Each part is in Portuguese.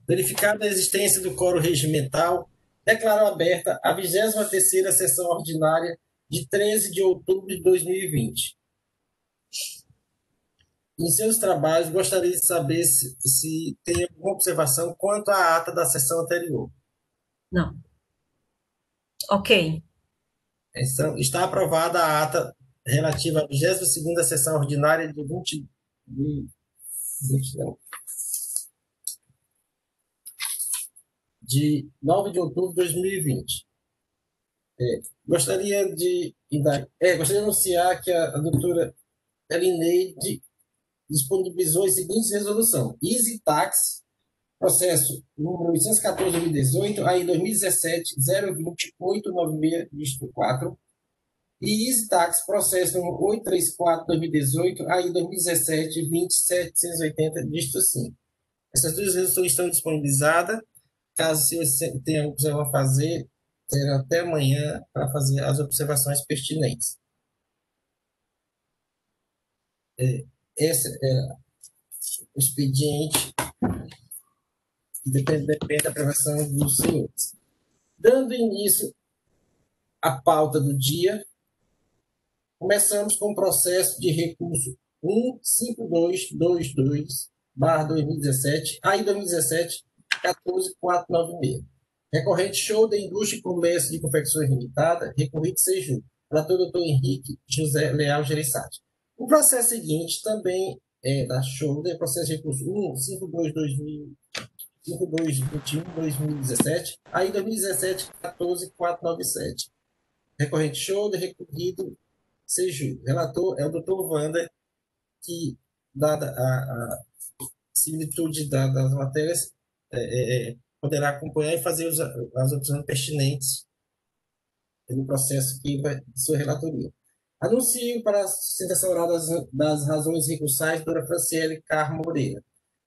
Verificada a existência do quórum regimental, declaro aberta a 23ª sessão ordinária de 13 de outubro de 2020. Em seus trabalhos, gostaria de saber se tem alguma observação quanto à ata da sessão anterior. Não. Ok. Então, está aprovada a ata relativa à 22ª sessão ordinária de 9 de outubro de 2020. Gostaria de anunciar que a doutora Elineide disponibilizou as seguintes resoluções. Easy Tax, processo número 814/2018, aí 2017, 02896-4, e Easy Tax, processo número 834/2018, aí 2017, 20780-5. Essas duas resoluções estão disponibilizadas. Caso você tenha algo a fazer, terá até amanhã para fazer as observações pertinentes. Esse é o expediente que depende da aprovação dos senhores. Dando início à pauta do dia, começamos com o processo de recurso 15222/2017, aí 2017, 14496. Recorrente Show da Indústria e Comércio de Confecções Limitada, recorrido Seju, relator Dr. Henrique José Leal Gereissati. O processo seguinte também é da Show, é processo de recurso 15221/2017, aí 2017, 14497. Recorrente Show de recorrido Seju. Relator é o Dr. Wander, que, dada a similitude das matérias, poderá acompanhar e fazer as opções pertinentes no processo que vai de sua relatoria. Anuncio para a sustentação oral das razões recursais, doutora Franciele Carmo Moreira.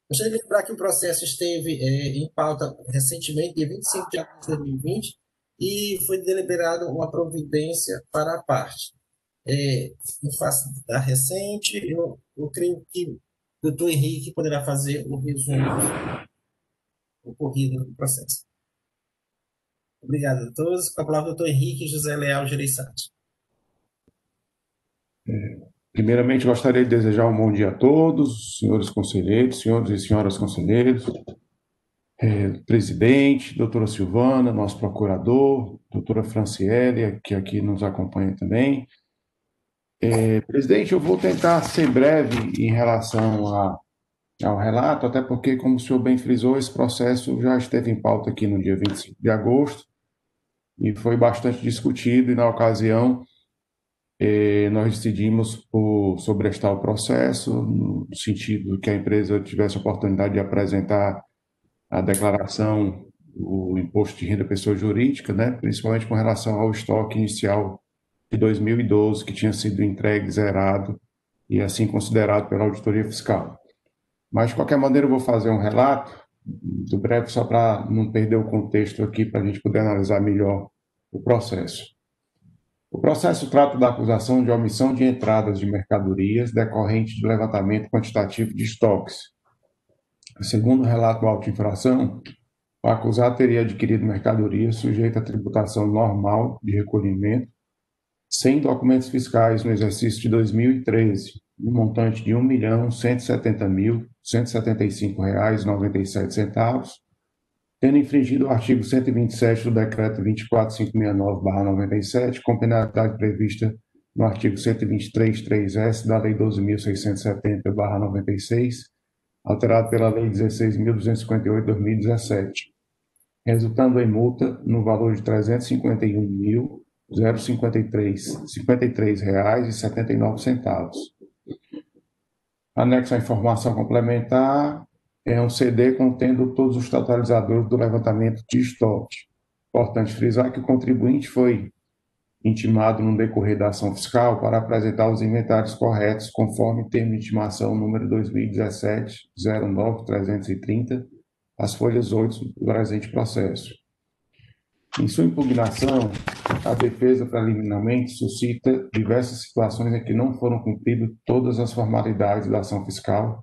Gostaria de lembrar que o processo esteve em pauta recentemente, dia 25 de agosto de 2020, e foi deliberada uma providência para a parte. Em face da recente, eu creio que o doutor Henrique poderá fazer o resumo ocorrido no processo. Obrigado a todos. Com a palavra, doutor Henrique José Leal Gereissati. Primeiramente, gostaria de desejar um bom dia a todos, senhores conselheiros, senhores e senhoras conselheiros, presidente, doutora Silvana, nosso procurador, doutora Franciele, que aqui nos acompanha também. Presidente, eu vou tentar ser breve em relação ao relato, até porque, como o senhor bem frisou, esse processo já esteve em pauta aqui no dia 25 de agosto e foi bastante discutido, e na ocasião nós decidimos por sobrestar o processo, no sentido que a empresa tivesse a oportunidade de apresentar a declaração do imposto de renda pessoa jurídica, né, principalmente com relação ao estoque inicial de 2012, que tinha sido entregue zerado e assim considerado pela auditoria fiscal. Mas, de qualquer maneira, eu vou fazer um relato muito breve, só para não perder o contexto aqui, para a gente poder analisar melhor o processo. O processo trata da acusação de omissão de entradas de mercadorias decorrente de levantamento quantitativo de estoques. Segundo o relato da auto-infração, o acusado teria adquirido mercadorias sujeitas à tributação normal de recolhimento, sem documentos fiscais no exercício de 2013, no montante de R$ 1.170.175,97, tendo infringido o artigo 127 do Decreto 24569/97, com penalidade prevista no artigo 123.3s da Lei 12.670/96, alterado pela Lei 16.258/2017, resultando em multa no valor de R$ 351.053,79. Anexo à informação complementar é um CD contendo todos os totalizadores do levantamento de estoque. Importante frisar que o contribuinte foi intimado no decorrer da ação fiscal para apresentar os inventários corretos conforme termo de intimação número 2017-09-330, as folhas 8 do presente processo. Em sua impugnação, a defesa preliminarmente suscita diversas situações em que não foram cumpridas todas as formalidades da ação fiscal,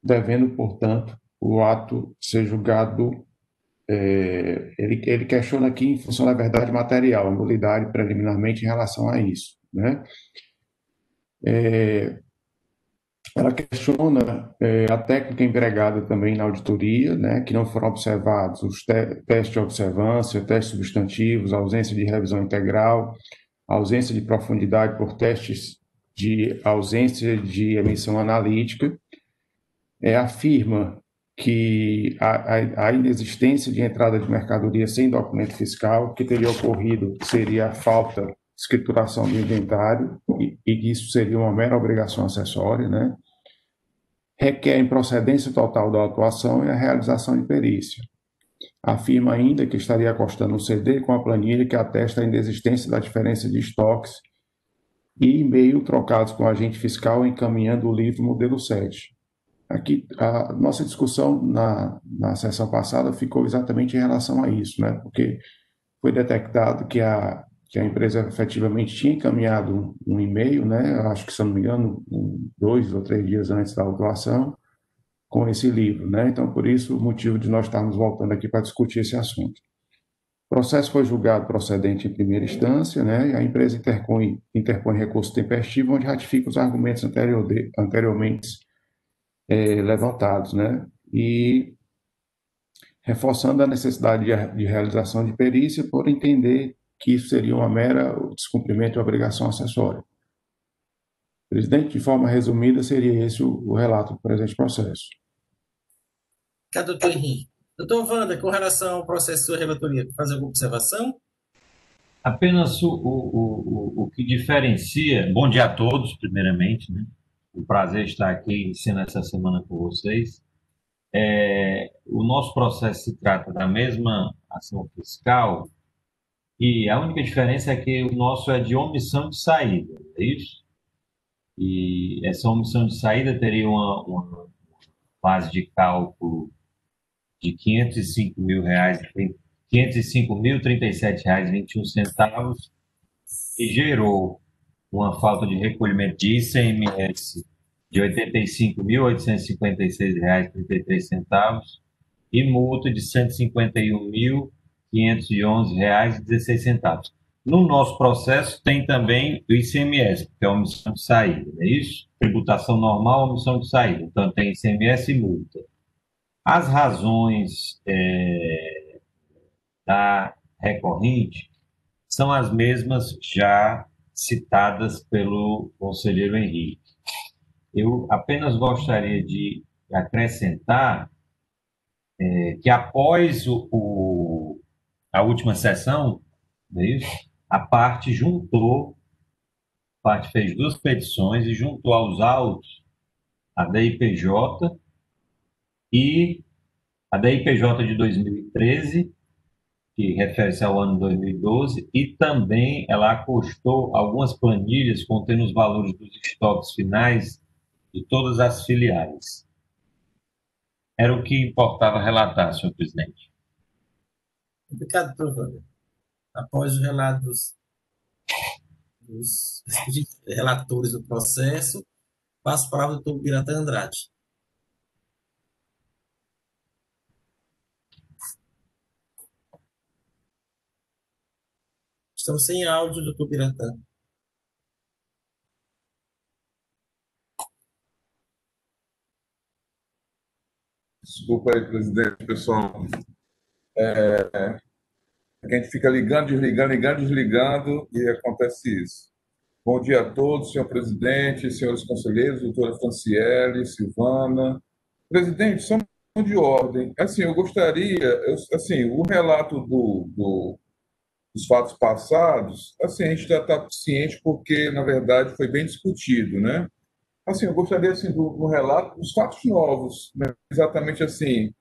devendo, portanto, o ato ser julgado. Ele questiona aqui em função da verdade material, a nulidade preliminarmente em relação a isso, né? Ela questiona a técnica empregada também na auditoria, né, que não foram observados os testes de observância, testes substantivos, ausência de revisão integral, ausência de profundidade por testes de ausência de emissão analítica. Afirma que a inexistência de entrada de mercadoria sem documento fiscal, que teria ocorrido seria a falta de escrituração do inventário, e isso seria uma mera obrigação acessória, né? Requer a improcedência total da autuação e a realização de perícia. Afirma ainda que estaria costando um CD com a planilha que atesta a inexistência da diferença de estoques e e-mail trocados com o agente fiscal encaminhando o livro modelo 7. Aqui, a nossa discussão na sessão passada ficou exatamente em relação a isso, né? Porque foi detectado que a empresa efetivamente tinha encaminhado um e-mail, né? Acho que, se eu não me engano, 2 ou 3 dias antes da autuação, com esse livro, né? Então, por isso, o motivo de nós estarmos voltando aqui para discutir esse assunto. O processo foi julgado procedente em primeira instância, né? E a empresa interpõe recurso tempestivo, onde ratifica os argumentos anteriormente levantados, né? E reforçando a necessidade de realização de perícia por entender que isso seria uma mera descumprimento de obrigação acessória. Presidente, de forma resumida, seria esse o relato do presente processo. Cadê o doutor Henrique? Doutor Wander, com relação ao processo de sua relatoria, fazer alguma observação? Apenas o que diferencia. Bom dia a todos, primeiramente, né? Um prazer estar aqui sendo essa semana com vocês. O nosso processo se trata da mesma ação fiscal e a única diferença é que o nosso é de omissão de saída, é isso? E essa omissão de saída teria uma base de cálculo de R$ 505.037,21 e gerou uma falta de recolhimento de ICMS de R$ 85.856,33 e multa de R$ 151.511,16. No nosso processo tem também o ICMS, que é a omissão de saída, não é isso? Tributação normal, omissão de saída. Então tem ICMS e multa. As razões da recorrente são as mesmas já citadas pelo conselheiro Henrique. Eu apenas gostaria de acrescentar que após a última sessão, não é isso? A parte fez 2 petições e juntou aos autos a DIPJ e a DIPJ de 2013, que refere-se ao ano 2012, e também ela acostou algumas planilhas contendo os valores dos estoques finais de todas as filiais. Era o que importava relatar, senhor presidente. Obrigado, doutor Wander. Após o relato dos relatores do processo, passo a palavra ao doutor Biratã Andrade. Estamos sem áudio, doutor Biratã. Desculpa aí, presidente, pessoal. A gente fica ligando, desligando e acontece isso. Bom dia a todos, senhor presidente, senhores conselheiros, doutora Franciele, Silvana. Presidente, só de ordem. Assim, eu gostaria, assim, o relato dos fatos passados, assim, a gente já está ciente porque, na verdade, foi bem discutido, né? Assim, eu gostaria, assim, do relato dos fatos novos, né? Exatamente assim,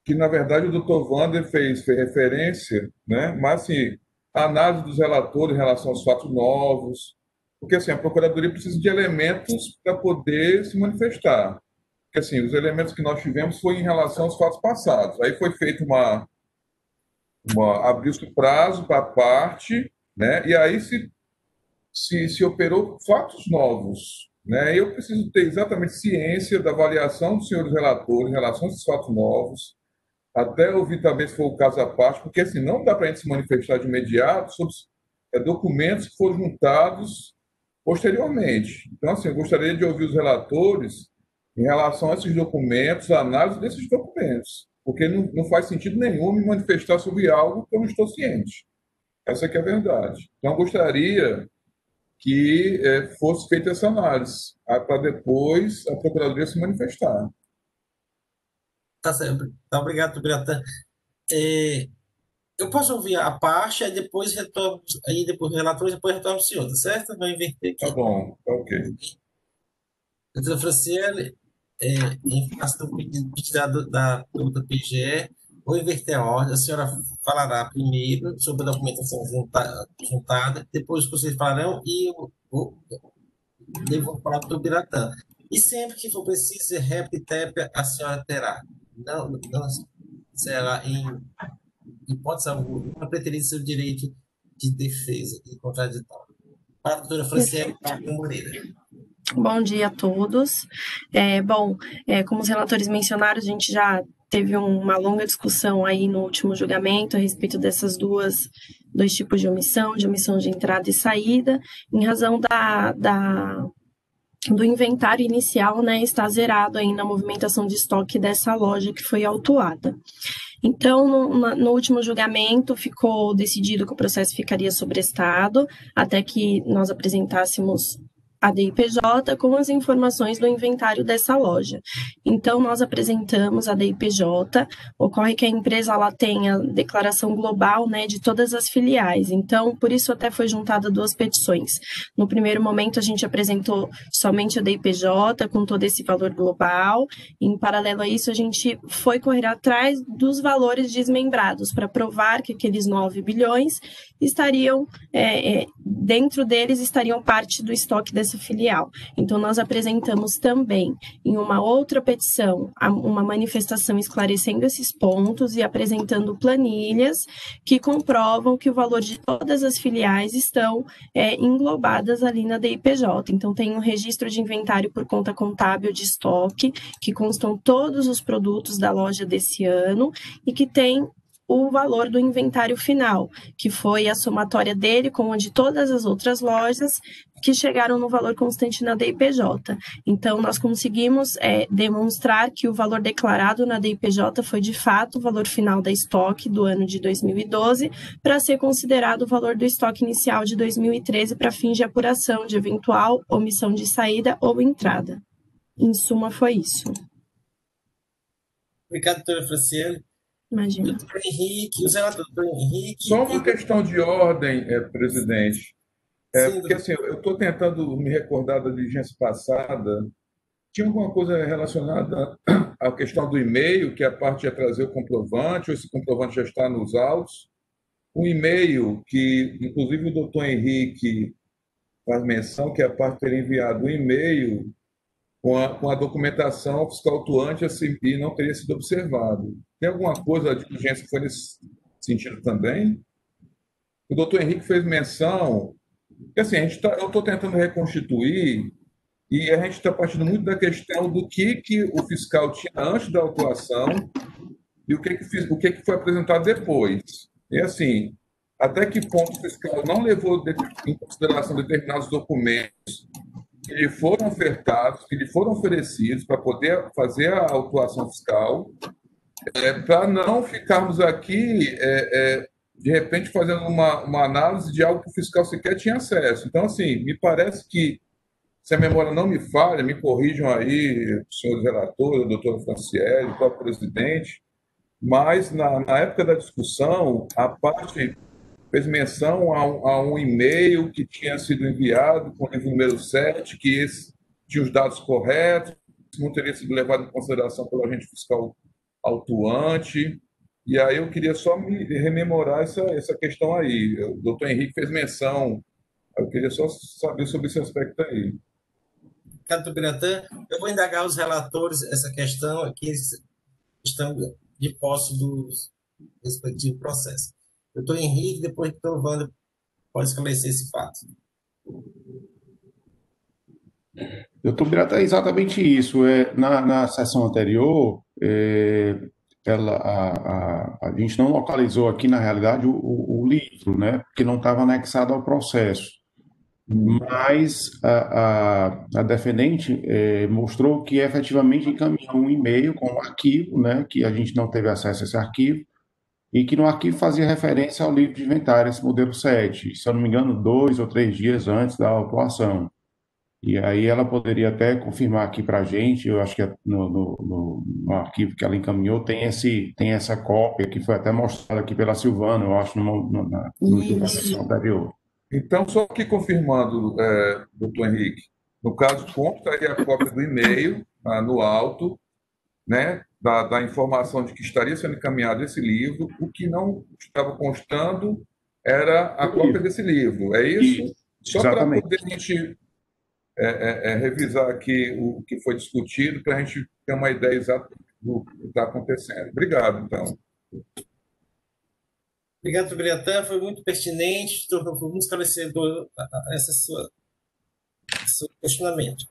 que, na verdade, o doutor Wander fez referência, né? Mas, assim, a análise dos relatores em relação aos fatos novos, porque, assim, a Procuradoria precisa de elementos para poder se manifestar. Porque, assim, os elementos que nós tivemos foi em relação aos fatos passados. Aí foi feito abriu-se o prazo para a parte, né? E aí se operou fatos novos, né? Eu preciso ter exatamente ciência da avaliação dos senhores relatores em relação a esses fatos novos, até ouvir também, se for o caso à parte, porque assim, não dá para a gente se manifestar de imediato sobre documentos que foram juntados posteriormente. Então, assim, eu gostaria de ouvir os relatores em relação a esses documentos, a análise desses documentos, porque não faz sentido nenhum me manifestar sobre algo que eu não estou ciente. Essa que é a verdade. Então, eu gostaria que fosse feita essa análise, para depois a Procuradoria se manifestar. Tá certo. Tá, obrigado, Biratan. Eu posso ouvir a parte, aí depois o relator, depois retorno ao senhor, tá certo? Vou inverter Tá aqui. bom, tá ok. Doutora Franciele, em face do pedido da pergunta PGE, vou inverter a ordem. A senhora falará primeiro sobre a documentação juntada, depois vocês falarão e eu vou falar para o Biratã. E sempre que for preciso, réplica e TEP, a senhora terá. Não será em hipótese alguma preterir seu direito de defesa e contraditório. Para a doutora Franciele Moreira. Bom dia a todos. Como os relatores mencionaram, a gente já teve uma longa discussão aí no último julgamento a respeito dessas dois tipos de omissão de entrada e saída, em razão do inventário inicial, né, estar zerado aí na movimentação de estoque dessa loja que foi autuada. Então, no último julgamento, ficou decidido que o processo ficaria sobrestado até que nós apresentássemos a DIPJ com as informações do inventário dessa loja. Então, nós apresentamos a DIPJ, ocorre que a empresa ela tem a declaração global, né, de todas as filiais, então, por isso até foi juntada duas petições. No primeiro momento, a gente apresentou somente a DIPJ, com todo esse valor global, e, em paralelo a isso, a gente foi correr atrás dos valores desmembrados, para provar que aqueles 9 bilhões estariam, dentro deles estariam parte do estoque dessa filial. Então, nós apresentamos também, em uma outra petição, uma manifestação esclarecendo esses pontos e apresentando planilhas que comprovam que o valor de todas as filiais estão englobadas ali na DIPJ. Então, tem um registro de inventário por conta contábil de estoque, que constam todos os produtos da loja desse ano e que tem o valor do inventário final, que foi a somatória dele com a de todas as outras lojas que chegaram no valor constante na DIPJ. Então, nós conseguimos demonstrar que o valor declarado na DIPJ foi, de fato, o valor final da estoque do ano de 2012, para ser considerado o valor do estoque inicial de 2013 para fins de apuração de eventual omissão de saída ou entrada. Em suma, foi isso. Obrigado, doutora Franciele. Imagina. Doutor Henrique, o zelador, doutor Henrique. Só uma questão de ordem, presidente. Porque assim, eu estou tentando me recordar da diligência passada. Tinha alguma coisa relacionada à questão do e-mail, que a parte ia trazer o comprovante, ou esse comprovante já está nos autos? Um e-mail que, inclusive, o doutor Henrique faz menção que a parte teria enviado um e-mail com a documentação fiscal autuante assim, e não teria sido observado. Tem alguma coisa de diligência que foi nesse sentido também? O doutor Henrique fez menção que assim, eu estou tentando reconstituir e a gente está partindo muito da questão do que o fiscal tinha antes da autuação e o que foi apresentado depois. E assim, até que ponto o fiscal não levou em consideração determinados documentos que lhe foram ofertados, que lhe foram oferecidos para poder fazer a autuação fiscal, para não ficarmos aqui, de repente, fazendo uma análise de algo que o fiscal sequer tinha acesso. Então, assim, me parece que, se a memória não me falha, me corrijam aí, senhores relatores, a doutora Franciele, o próprio presidente, mas na época da discussão, a parte fez menção a um e-mail que tinha sido enviado com o livro número 7, que esse tinha os dados corretos, não teria sido levado em consideração pelo agente fiscal autuante. E aí eu queria só me rememorar essa questão aí. O doutor Henrique fez menção, eu queria só saber sobre esse aspecto aí. Doutor Biratã, eu vou indagar os relatores essa questão aqui, eles estão de posse do respectivo processo. Doutor Henrique, depois o doutor Wanda pode esclarecer esse fato. Doutor Birata, é exatamente isso. Na sessão anterior, a gente não localizou aqui, na realidade, o livro, né? Porque não estava anexado ao processo. Mas a defendente mostrou que efetivamente encaminhou um e-mail com um arquivo, né? Que a gente não teve acesso a esse arquivo, e que no arquivo fazia referência ao livro de inventário, esse modelo 7, se eu não me engano, 2 ou 3 dias antes da autuação. E aí ela poderia até confirmar aqui para a gente, eu acho que no arquivo que ela encaminhou tem essa cópia que foi até mostrada aqui pela Silvana, eu acho, no julgamento Isso. anterior. Então, só aqui confirmando, doutor Henrique, no caso, consta aí a cópia do e-mail no alto, né, da informação de que estaria sendo encaminhado esse livro. O que não estava constando era a cópia desse livro, é isso? Isso, Só para exatamente. poder a gente revisar aqui o que foi discutido, para a gente ter uma ideia exata do que está acontecendo. Obrigado, então. Obrigado, doutor Biratã, foi muito pertinente, foi muito esclarecedor esse questionamento.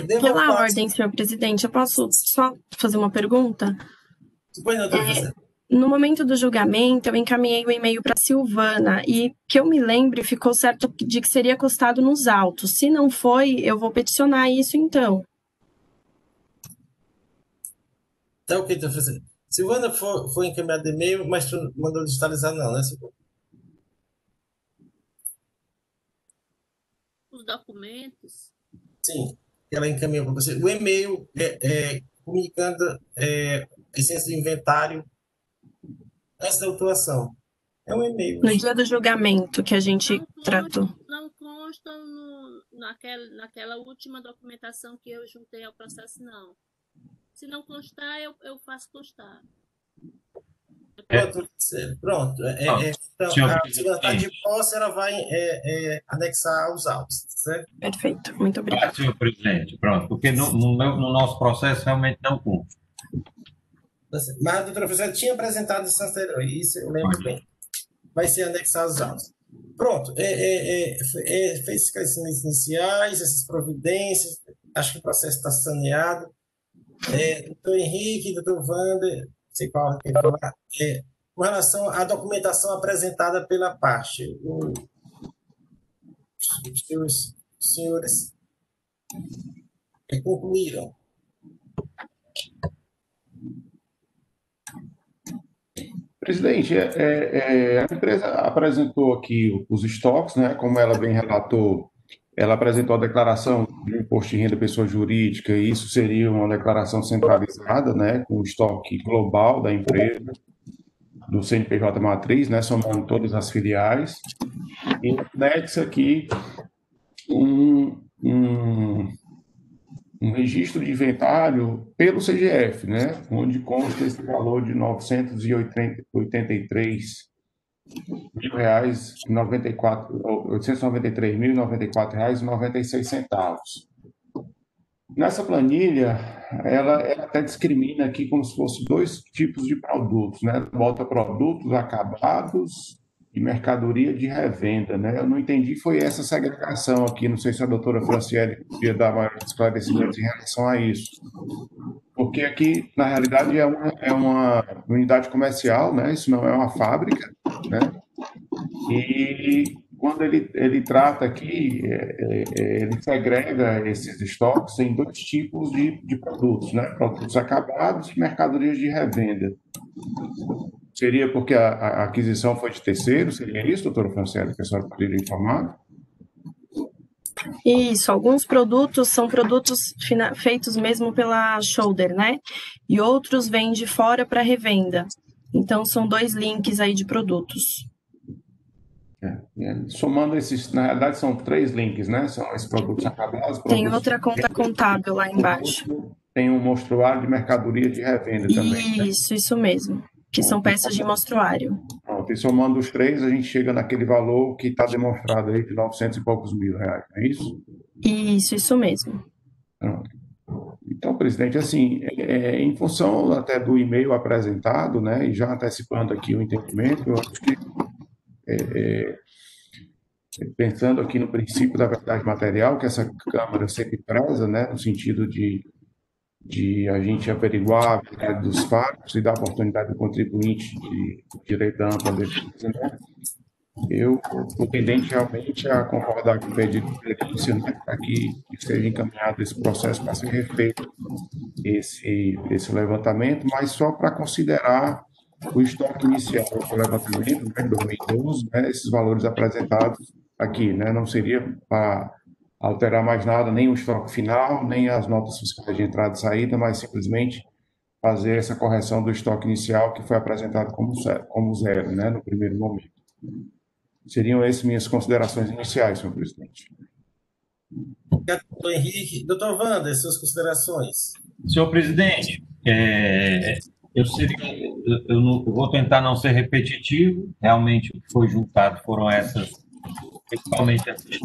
Pela ordem, senhor presidente, eu posso só fazer uma pergunta? Pois não, doutor José. No momento do julgamento, eu encaminhei o e-mail para a Silvana e, que eu me lembre, ficou certo de que seria costado nos autos. Se não foi, eu vou peticionar isso, então. Tá ok, doutor José. Silvana foi encaminhado e-mail, mas tu mandou digitalizar não, né, Silvana? Os documentos. Sim, ela encaminhou para você. O e-mail comunicando a essência do inventário antes da autuação. É um e-mail. No dia do julgamento que a gente tratou. Não constam naquela última documentação que eu juntei ao processo, não. Se não constar, eu faço constar. Pronto. Então, a segunda de posse, ela vai anexar aos autos, certo? Perfeito, muito obrigada. Senhor presidente, pronto, porque no nosso processo realmente não cumpre. Mas a doutora professora tinha apresentado isso anterior, isso eu lembro bem. Vai ser anexado aos autos. Pronto, fez esclarecimentos iniciais, essas providências, acho que o processo está saneado. Doutor Henrique, doutor Wander, não sei qual que vai falar, com relação à documentação apresentada pela parte, os senhores concluíram. Presidente, a empresa apresentou aqui os estoques, né? Como ela bem relatou, ela apresentou a declaração de imposto de renda pessoa jurídica, e isso seria uma declaração centralizada, né? Com o estoque global da empresa, do CNPJ matriz, né? Somando todas as filiais. E anexa aqui um registro de inventário pelo CGF, né, onde consta esse valor de R$ 893.094,96. Nessa planilha, ela até discrimina aqui como se fosse 2 tipos de produtos, né? Bota produtos acabados e mercadoria de revenda, né? Eu não entendi, foi essa segregação aqui, não sei se a doutora Franciele podia dar maior esclarecimentos em relação a isso. Porque aqui, na realidade, é uma unidade comercial, né? Isso não é uma fábrica, né? E quando ele trata aqui, ele segrega esses estoques em 2 tipos de produtos, né? Produtos acabados e mercadorias de revenda. Seria porque a aquisição foi de terceiro? Seria isso, doutora Franciele, que a senhora poderia informar? Isso, alguns produtos são produtos feitos mesmo pela Shoulder, né? E outros vêm de fora para revenda. Então, são 2 links aí de produtos. Somando esses, na realidade são 3 links, né? São esses produtos acabados. Tem outra conta contábil lá embaixo. Tem um mostruário de mercadoria de revenda também. Isso mesmo. Que são peças de mostruário. Pronto, e somando os 3, a gente chega naquele valor que está demonstrado aí de 900 e poucos mil reais, não é isso? Isso mesmo. Pronto. Então, presidente, assim, em função até do e-mail apresentado, né, e já antecipando aqui o entendimento, eu acho que pensando aqui no princípio da verdade material, que essa Câmara sempre preza, né, no sentido de a gente averiguar a verdade dos fatos e dar oportunidade ao contribuinte de direito à ampla defesa, né? Eu estou tendente realmente a concordar com o pedido de perícia, né, para que seja encaminhado esse processo para ser refeito esse levantamento, mas só para considerar o estoque inicial do levantamento, né, em 2012, né, esses valores apresentados aqui, né, não seria para alterar mais nada, nem o estoque final, nem as notas fiscais de entrada e saída, mas simplesmente fazer essa correção do estoque inicial que foi apresentado como zero, né, no primeiro momento. Seriam essas minhas considerações iniciais, senhor presidente. Obrigado, doutor Henrique. Doutor Wander, suas considerações. Senhor presidente, eu vou tentar não ser repetitivo. Realmente, o que foi juntado foram principalmente esses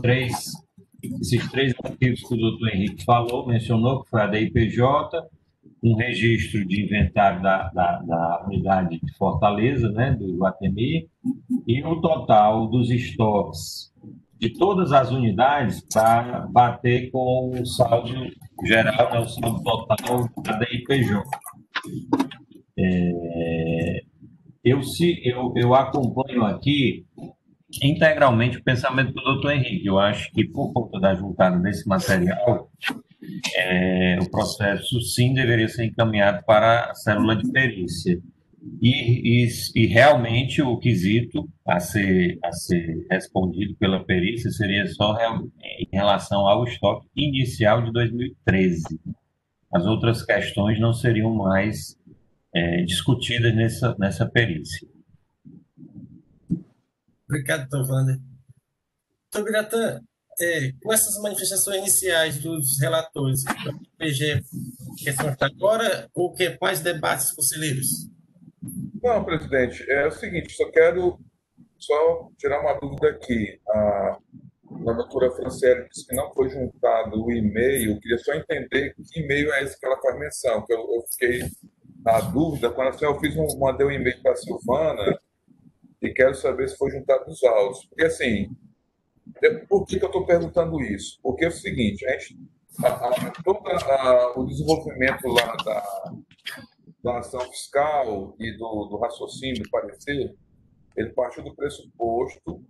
três artigos que o doutor Henrique mencionou, que foi a DIPJ, um registro de inventário da unidade de Fortaleza, né, do Iguatemi, e o total dos estoques de todas as unidades para bater com o saldo geral, né, o saldo total da DIPJ. Eu acompanho aqui integralmente o pensamento do doutor Henrique. Eu acho que, por conta da juntada desse material, o processo, sim, deveria ser encaminhado para a célula de perícia. E realmente o quesito a ser respondido pela perícia seria só em relação ao estoque inicial de 2013. As outras questões não seriam mais discutidas nessa perícia. Obrigado, doutor Wander. Doutor Biratã, com essas manifestações iniciais dos relatores, o IPG questão está agora ou quer mais debates conselheiros? Não, presidente, é o seguinte, só quero tirar uma dúvida aqui. A doutora Franciele disse que não foi juntado o e-mail, queria só entender que e-mail é esse que ela faz menção, que eu fiquei na dúvida, quando eu mandei um e-mail para a Silvana e quero saber se foi juntado os autos. Porque, assim, por que eu estou perguntando isso? Porque é o seguinte, todo o desenvolvimento lá da ação fiscal e do raciocínio do parecer, ele partiu do pressuposto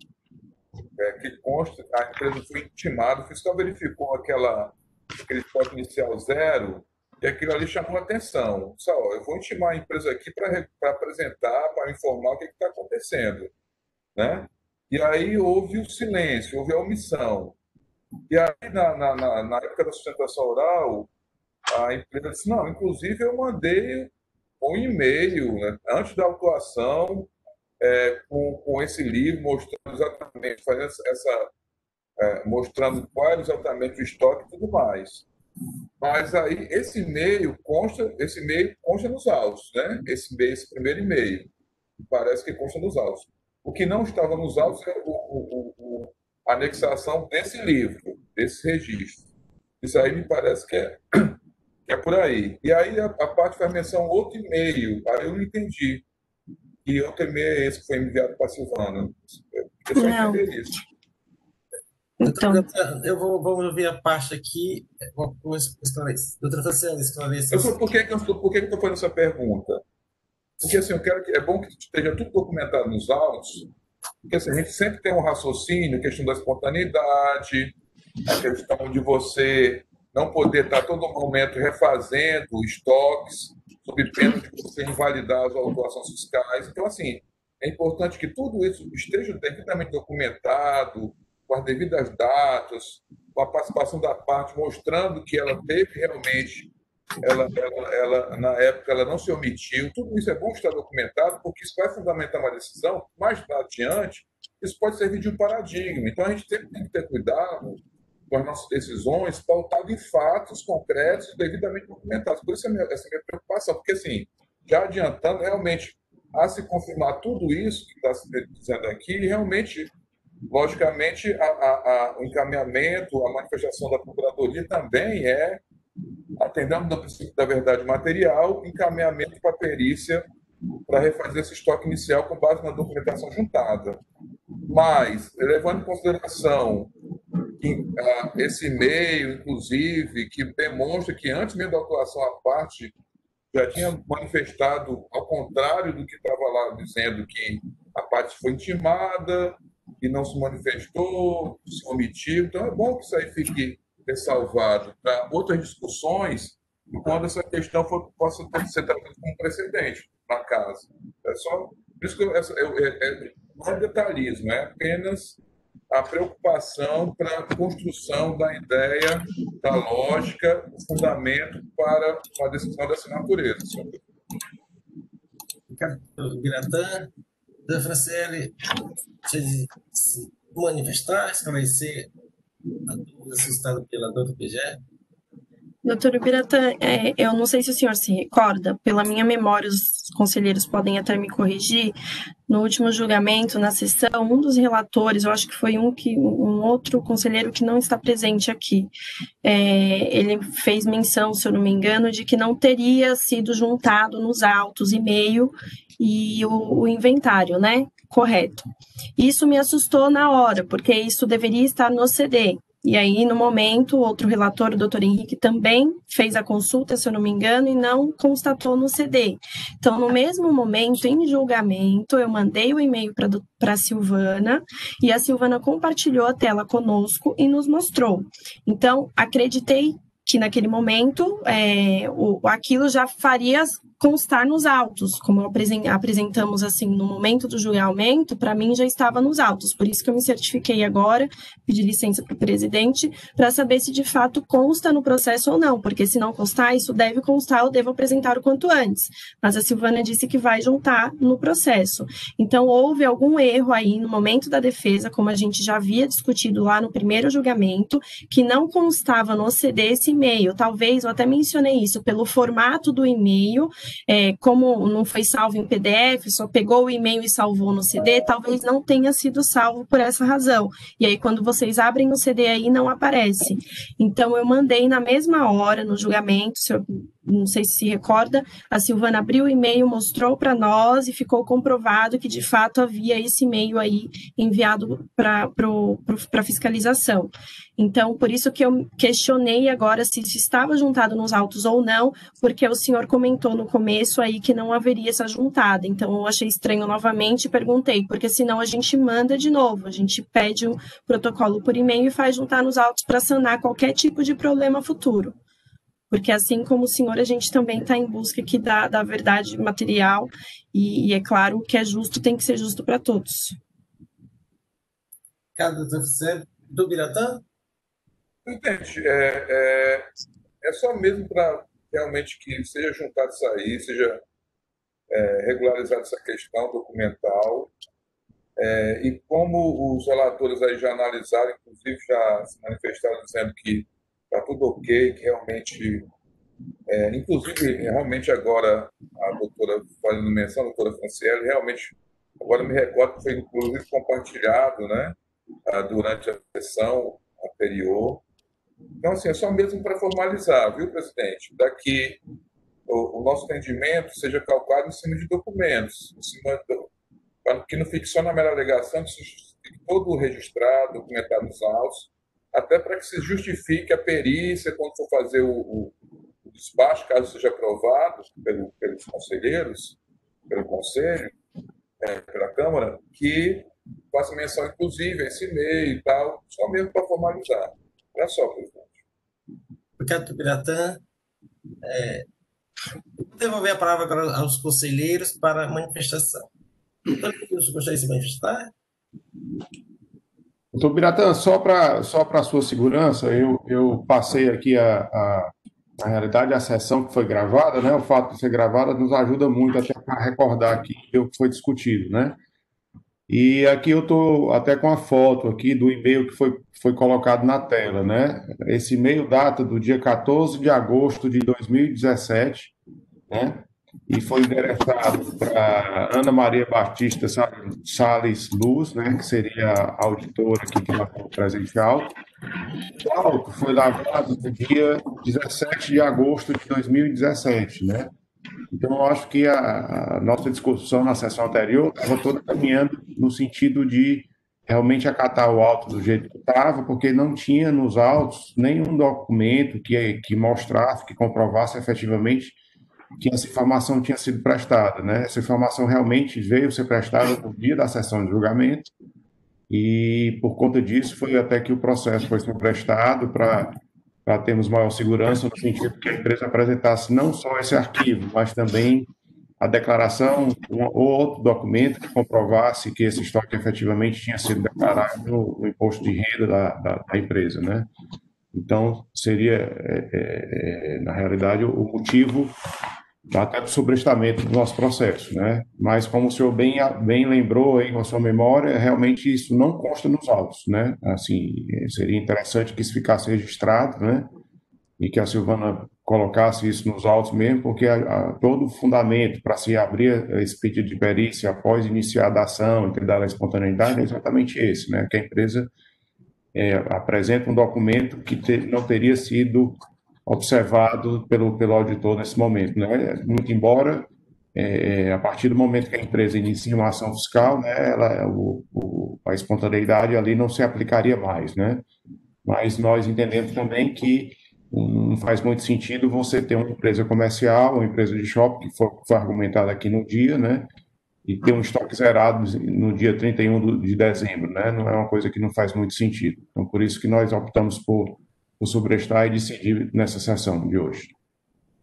que consta, a empresa foi intimada, o fiscal verificou aquele estoque inicial zero, e aquilo ali chamou a atenção. Só, eu vou intimar a empresa aqui para apresentar, para informar o que está acontecendo, né? E aí houve o silêncio, houve a omissão. E aí, na época da sustentação oral, a empresa disse, não, inclusive eu mandei um e-mail, né, antes da autuação, com esse livro, mostrando exatamente, mostrando qual era exatamente o estoque e tudo mais. Mas aí esse e-mail consta nos autos, né? Esse primeiro e-mail, parece que consta nos autos. O que não estava nos autos é a anexação desse livro, desse registro. Isso aí me parece que é por aí. E aí a parte faz menção a outro e-mail, aí eu não entendi. E outro e-mail é esse que foi enviado para a Silvana. Eu só entender isso. Então, eu vou ouvir a parte aqui. Doutora Franciele, esclarece. Por que eu estou fazendo essa pergunta? Porque assim, é bom que esteja tudo documentado nos autos, porque assim, a gente sempre tem um raciocínio, questão da espontaneidade, a questão de você não poder estar a todo momento refazendo estoques, sob pena de você invalidar as autuações fiscais. Então, assim, é importante que tudo isso esteja devidamente documentado, com as devidas datas, com a participação da parte, mostrando que ela teve realmente, na época, ela não se omitiu. Tudo isso é bom estar documentado, porque isso vai fundamentar uma decisão. Mais adiante, isso pode servir de um paradigma. Então, a gente sempre tem que ter cuidado com as nossas decisões, pautado em fatos concretos e devidamente documentados. Por isso, essa é a minha preocupação, porque, assim, já adiantando, realmente, a se confirmar tudo isso que está se dizendo aqui, realmente, logicamente, o encaminhamento, a manifestação da Procuradoria também atendendo ao princípio da verdade material, encaminhamento para a perícia para refazer esse estoque inicial com base na documentação juntada. Mas, levando em consideração esse e-mail, inclusive, que demonstra que antes mesmo da autuação a parte já tinha manifestado ao contrário do que estava lá, dizendo que a parte foi intimada e não se manifestou, se omitiu. Então, é bom que isso aí fique ressalvado para outras discussões e quando essa questão possa ser tratada como precedente na casa. É só por isso que não é detalhismo, é apenas a preocupação para a construção da ideia, da lógica, do fundamento para uma decisão dessa natureza. Ricardo Biratã, da Franciele, se manifestar, esclarecer a dúvida suscitada pela doutora PGE. Doutor Ibiratã, eu não sei se o senhor se recorda, pela minha memória, os conselheiros podem até me corrigir, no último julgamento, na sessão, um dos relatores, eu acho que foi um outro conselheiro que não está presente aqui, ele fez menção, se eu não me engano, de que não teria sido juntado nos autos e-mail e o inventário, né? Correto. Isso me assustou na hora, porque isso deveria estar no CD. E aí, no momento, outro relator, o doutor Henrique, também fez a consulta, se eu não me engano, e não constatou no CD. Então, no mesmo momento, em julgamento, eu mandei o e-mail para a Silvana, e a Silvana compartilhou a tela conosco e nos mostrou. Então, acreditei que naquele momento aquilo já faria constar nos autos, como apresentamos assim no momento do julgamento, para mim já estava nos autos, por isso que eu me certifiquei agora, pedi licença para o presidente, para saber se de fato consta no processo ou não, porque se não constar, isso deve constar, eu devo apresentar o quanto antes, mas a Silvana disse que vai juntar no processo. Então, houve algum erro aí no momento da defesa, como a gente já havia discutido lá no primeiro julgamento, que não constava no CD esse e-mail, talvez, eu até mencionei isso, pelo formato do e-mail, como não foi salvo em PDF, só pegou o e-mail e salvou no CD, talvez não tenha sido salvo por essa razão. E aí, quando vocês abrem o CD aí, não aparece. Então, eu mandei na mesma hora, no julgamento, não sei se recorda, a Silvana abriu o e-mail, mostrou para nós e ficou comprovado que, de fato, havia esse e-mail aí enviado para fiscalização. Então, por isso que eu questionei agora se estava juntado nos autos ou não, porque o senhor comentou no começo aí que não haveria essa juntada. Então, eu achei estranho novamente e perguntei, porque senão a gente manda de novo, a gente pede um protocolo por e-mail e faz juntar nos autos para sanar qualquer tipo de problema futuro. Porque assim como o senhor, a gente também está em busca aqui da verdade material e é claro, o que é justo tem que ser justo para todos. Do Biratã? Entende? É só mesmo para realmente que seja juntado isso aí, seja regularizada essa questão documental. E como os relatores aí já analisaram, inclusive já se manifestaram dizendo que está tudo ok, que realmente, inclusive, realmente agora a doutora, fazendo menção, a doutora Franciele, realmente, agora me recordo que foi inclusive compartilhado, né, durante a sessão anterior. Então, assim, é só mesmo para formalizar, viu, presidente? Daqui o nosso entendimento seja calculado em cima de documentos, para que não fique só na mera alegação, que fique todo registrado, documentado nos autos, até para que se justifique a perícia quando for fazer o despacho, caso seja aprovado pelos conselheiros, pelo Conselho, pela Câmara, que faça menção, inclusive, a esse e-mail e tal, só mesmo para formalizar. Olha só, presidente. Ricardo Biratã, vou devolver a palavra agora aos conselheiros para a manifestação. Doutor Wilson, gostaria de se manifestar? Doutor Biratã, só para a sua segurança, eu passei aqui na realidade, a sessão que foi gravada, né? O fato de ser gravada nos ajuda muito até para recordar aqui o que foi discutido, né? E aqui eu estou até com a foto aqui do e-mail que foi colocado na tela, né? Esse e-mail data do dia 14 de agosto de 2017, né? E foi endereçado para Ana Maria Batista Salles Luz, né? Que seria a auditora aqui que nós estamos presente auto. O auto foi lavado no dia 17 de agosto de 2017, né? Então, eu acho que a nossa discussão na sessão anterior estava toda caminhando no sentido de realmente acatar o auto do jeito que estava, porque não tinha nos autos nenhum documento que mostrasse, que comprovasse efetivamente que essa informação tinha sido prestada, né? Essa informação realmente veio ser prestada no dia da sessão de julgamento e, por conta disso, foi até que o processo foi prestado para termos maior segurança, no sentido que a empresa apresentasse não só esse arquivo, mas também a declaração ou outro documento que comprovasse que esse estoque efetivamente tinha sido declarado no imposto de renda da empresa, né? Então, seria, na realidade, o motivo até do sobrestamento do nosso processo, né? Mas, como o senhor bem lembrou aí com a sua memória, realmente isso não consta nos autos, né? Assim, seria interessante que isso ficasse registrado, né? E que a Silvana colocasse isso nos autos mesmo, porque todo o fundamento para se abrir esse pedido de perícia após iniciar a ação e ter dado a espontaneidade é exatamente esse, né? Que a empresa apresenta um documento que não teria sido observado pelo auditor nesse momento, né? Muito embora, a partir do momento que a empresa inicia uma ação fiscal, né, a espontaneidade ali não se aplicaria mais, né? Mas nós entendemos também que não faz muito sentido você ter uma empresa comercial, uma empresa de shopping, que foi argumentado aqui no dia, né? E ter um estoque zerado no dia 31 de dezembro, né? Não é uma coisa que não faz muito sentido. Então, por isso que nós optamos por sobrestar e decidir nessa sessão de hoje.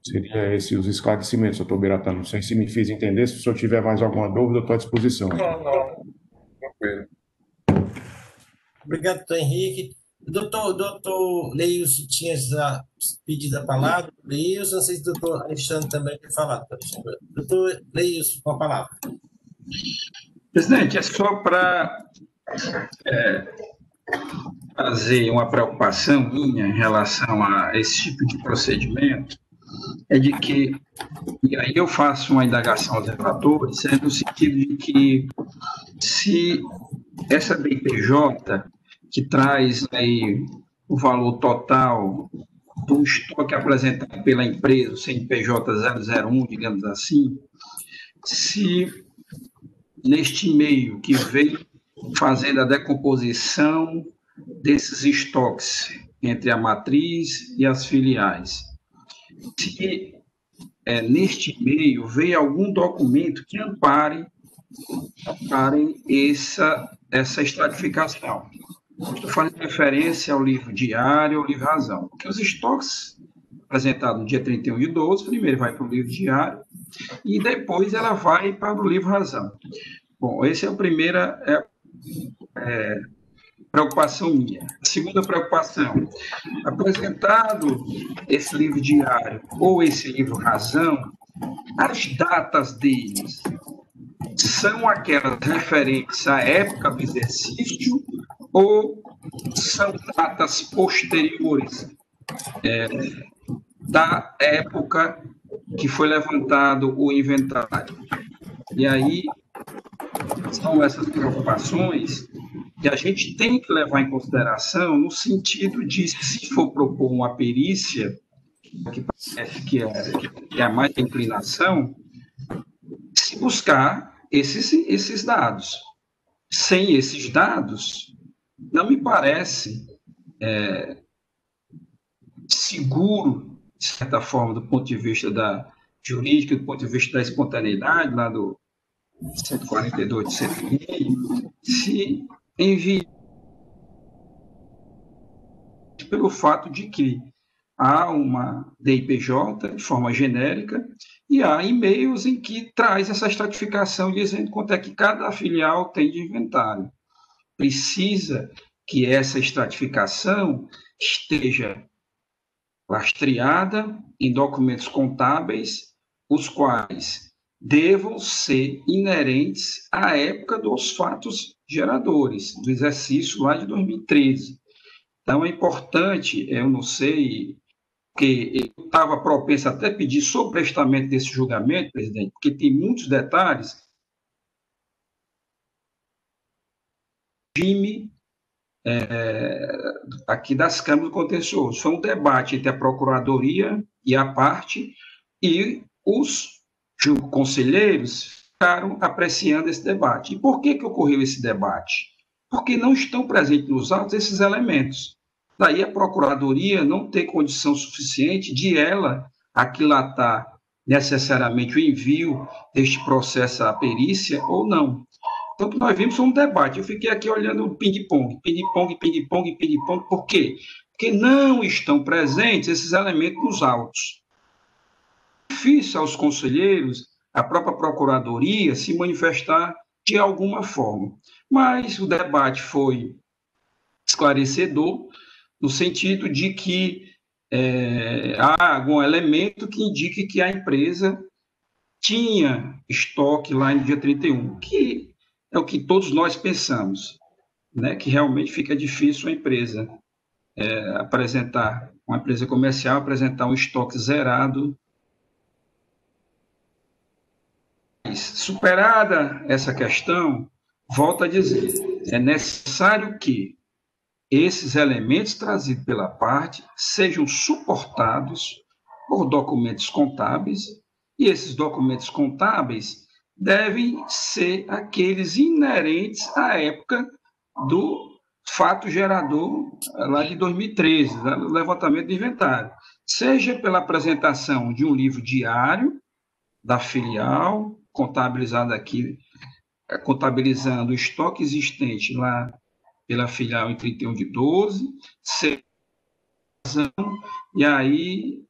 Seria esses os esclarecimentos, doutor Biratã. Não sei se me fiz entender. Se o senhor tiver mais alguma dúvida, eu estou à disposição. Não. Tranquilo. Obrigado, doutor Henrique. Doutor Leilson tinha já pedido a palavra. Leilson, não sei se o doutor Alexandre também quer falar. Doutor Leilson, com a palavra. Presidente, é só para fazer uma preocupação minha em relação a esse tipo de procedimento, é de que, e aí eu faço uma indagação aos relatores, no sentido de que se essa BPJ, que traz aí o valor total do estoque apresentado pela empresa, o CNPJ 001, digamos assim, se neste e-mail que veio fazendo a decomposição desses estoques entre a matriz e as filiais, se neste e-mail veio algum documento que amparem essa estratificação. Estou fazendo referência ao livro diário, ao livro razão, porque os estoques apresentados no dia 31/12, primeiro vai para o livro diário e depois ela vai para o livro razão. Bom, essa é a primeira preocupação minha. A segunda preocupação, apresentado esse livro diário ou esse livro razão, as datas deles são aquelas referentes à época do exercício ou são datas posteriores da época que foi levantado o inventário? E aí são essas preocupações que a gente tem que levar em consideração no sentido de, se for propor uma perícia, que parece que é a mais inclinação, se buscar esses dados. Sem esses dados, não me parece seguro, de certa forma, do ponto de vista da jurídica, do ponto de vista da espontaneidade, lá do 142 de 105, se envia pelo fato de que há uma DIPJ de forma genérica e há e-mails em que traz essa estratificação dizendo quanto é que cada filial tem de inventário. Precisa que essa estratificação esteja lastreada em documentos contábeis, os quais devam ser inerentes à época dos fatos geradores, do exercício lá de 2013. Então, é importante, eu não sei, porque eu estava propenso até a pedir sobrestamento desse julgamento, presidente, porque tem muitos detalhes. Regime aqui das câmaras do contencioso. Foi um debate entre a Procuradoria e a parte, e os conselheiros ficaram apreciando esse debate. E por que ocorreu esse debate? porque não estão presentes nos autos esses elementos. Daí a Procuradoria não ter condição suficiente de ela aquilatar necessariamente o envio deste processo à perícia ou não. Então, o que nós vimos foi um debate. Eu fiquei aqui olhando o ping-pong, ping-pong, ping-pong, ping-pong. Por quê? Porque não estão presentes esses elementos nos autos. É difícil aos conselheiros, a própria Procuradoria, se manifestar de alguma forma. Mas o debate foi esclarecedor, no sentido de que há algum elemento que indique que a empresa tinha estoque lá no dia 31, que é o que todos nós pensamos, né? Que realmente fica difícil a empresa uma empresa comercial apresentar um estoque zerado. Superada essa questão, volto a dizer, é necessário que esses elementos trazidos pela parte sejam suportados por documentos contábeis, e esses documentos contábeis devem ser aqueles inerentes à época do fato gerador lá de 2013, no levantamento de inventário, seja pela apresentação de um livro diário da filial, contabilizado aqui, contabilizando o estoque existente lá pela filial em 31/12, e aí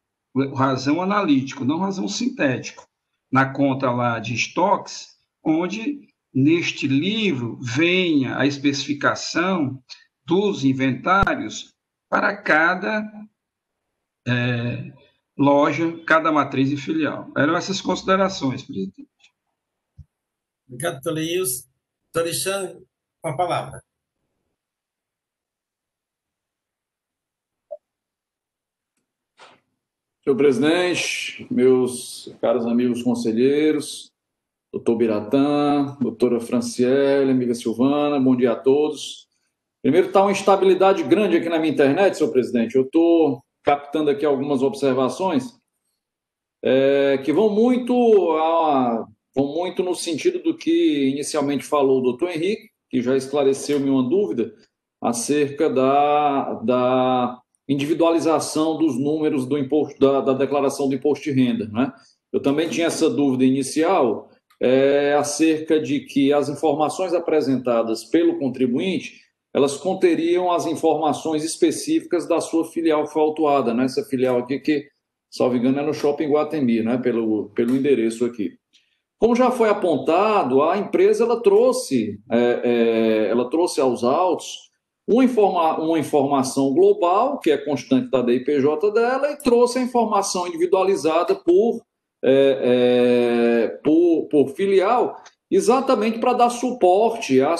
razão analítico, não razão sintético, na conta lá de estoques, onde neste livro venha a especificação dos inventários para cada loja, cada matriz e filial. Eram essas considerações, presidente. Obrigado, doutor Leilson. Doutor Alexandre, com a palavra. Senhor presidente, meus caros amigos conselheiros, doutor Biratã, doutora Franciele, amiga Silvana, bom dia a todos. Primeiro, está uma instabilidade grande aqui na minha internet, senhor presidente. Eu estou captando aqui algumas observações que vão muito no sentido do que inicialmente falou o doutor Henrique, que já esclareceu-me uma dúvida acerca da individualização dos números do imposto, da declaração do imposto de renda, né? Eu também tinha essa dúvida inicial acerca de que as informações apresentadas pelo contribuinte, elas conteriam as informações específicas da sua filial que foi autuada, né? Essa filial aqui que, salvo engano, é no Shopping Guatemi, né? Pelo endereço aqui. Como já foi apontado, a empresa ela trouxe aos autos uma informação global, que é constante da DIPJ dela, e trouxe a informação individualizada por filial, exatamente para dar suporte ao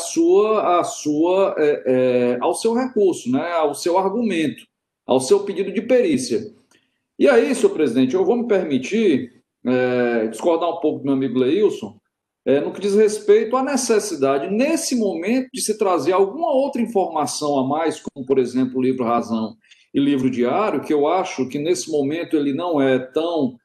seu recurso, né, ao seu argumento, ao seu pedido de perícia. E aí, senhor presidente, eu vou me permitir discordar um pouco do meu amigo Leilson, no que diz respeito à necessidade, nesse momento, de se trazer alguma outra informação a mais, como, por exemplo, o livro Razão e livro diário, que eu acho que, nesse momento, ele não é tão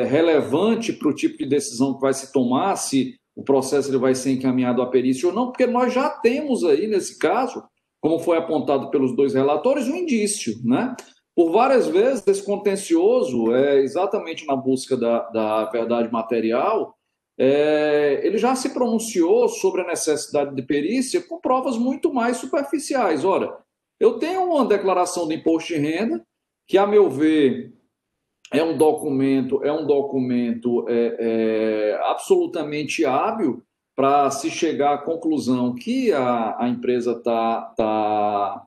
relevante para o tipo de decisão que vai se tomar, se o processo ele vai ser encaminhado à perícia ou não, porque nós já temos aí, nesse caso, como foi apontado pelos dois relatores, um indício, né? Por várias vezes, esse contencioso, exatamente na busca da verdade material, ele já se pronunciou sobre a necessidade de perícia com provas muito mais superficiais. Ora, eu tenho uma declaração de imposto de renda, que, a meu ver, é um documento absolutamente hábil para se chegar à conclusão que a empresa está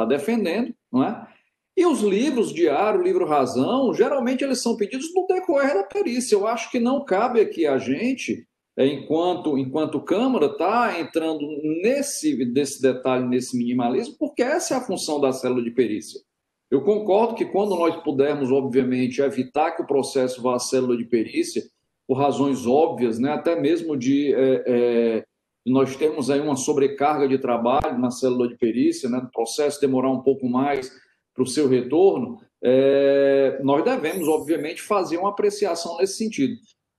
defendendo, não é? E os livros diário, livro Razão, geralmente eles são pedidos no decorrer da perícia. Eu acho que não cabe aqui a gente, enquanto Câmara, está entrando nesse detalhe, nesse minimalismo, porque essa é a função da célula de perícia. Eu concordo que quando nós pudermos, obviamente, evitar que o processo vá à célula de perícia, por razões óbvias, né, até mesmo de nós temos aí uma sobrecarga de trabalho na célula de perícia, né, o processo demorar um pouco mais para o seu retorno, nós devemos, obviamente, fazer uma apreciação nesse sentido.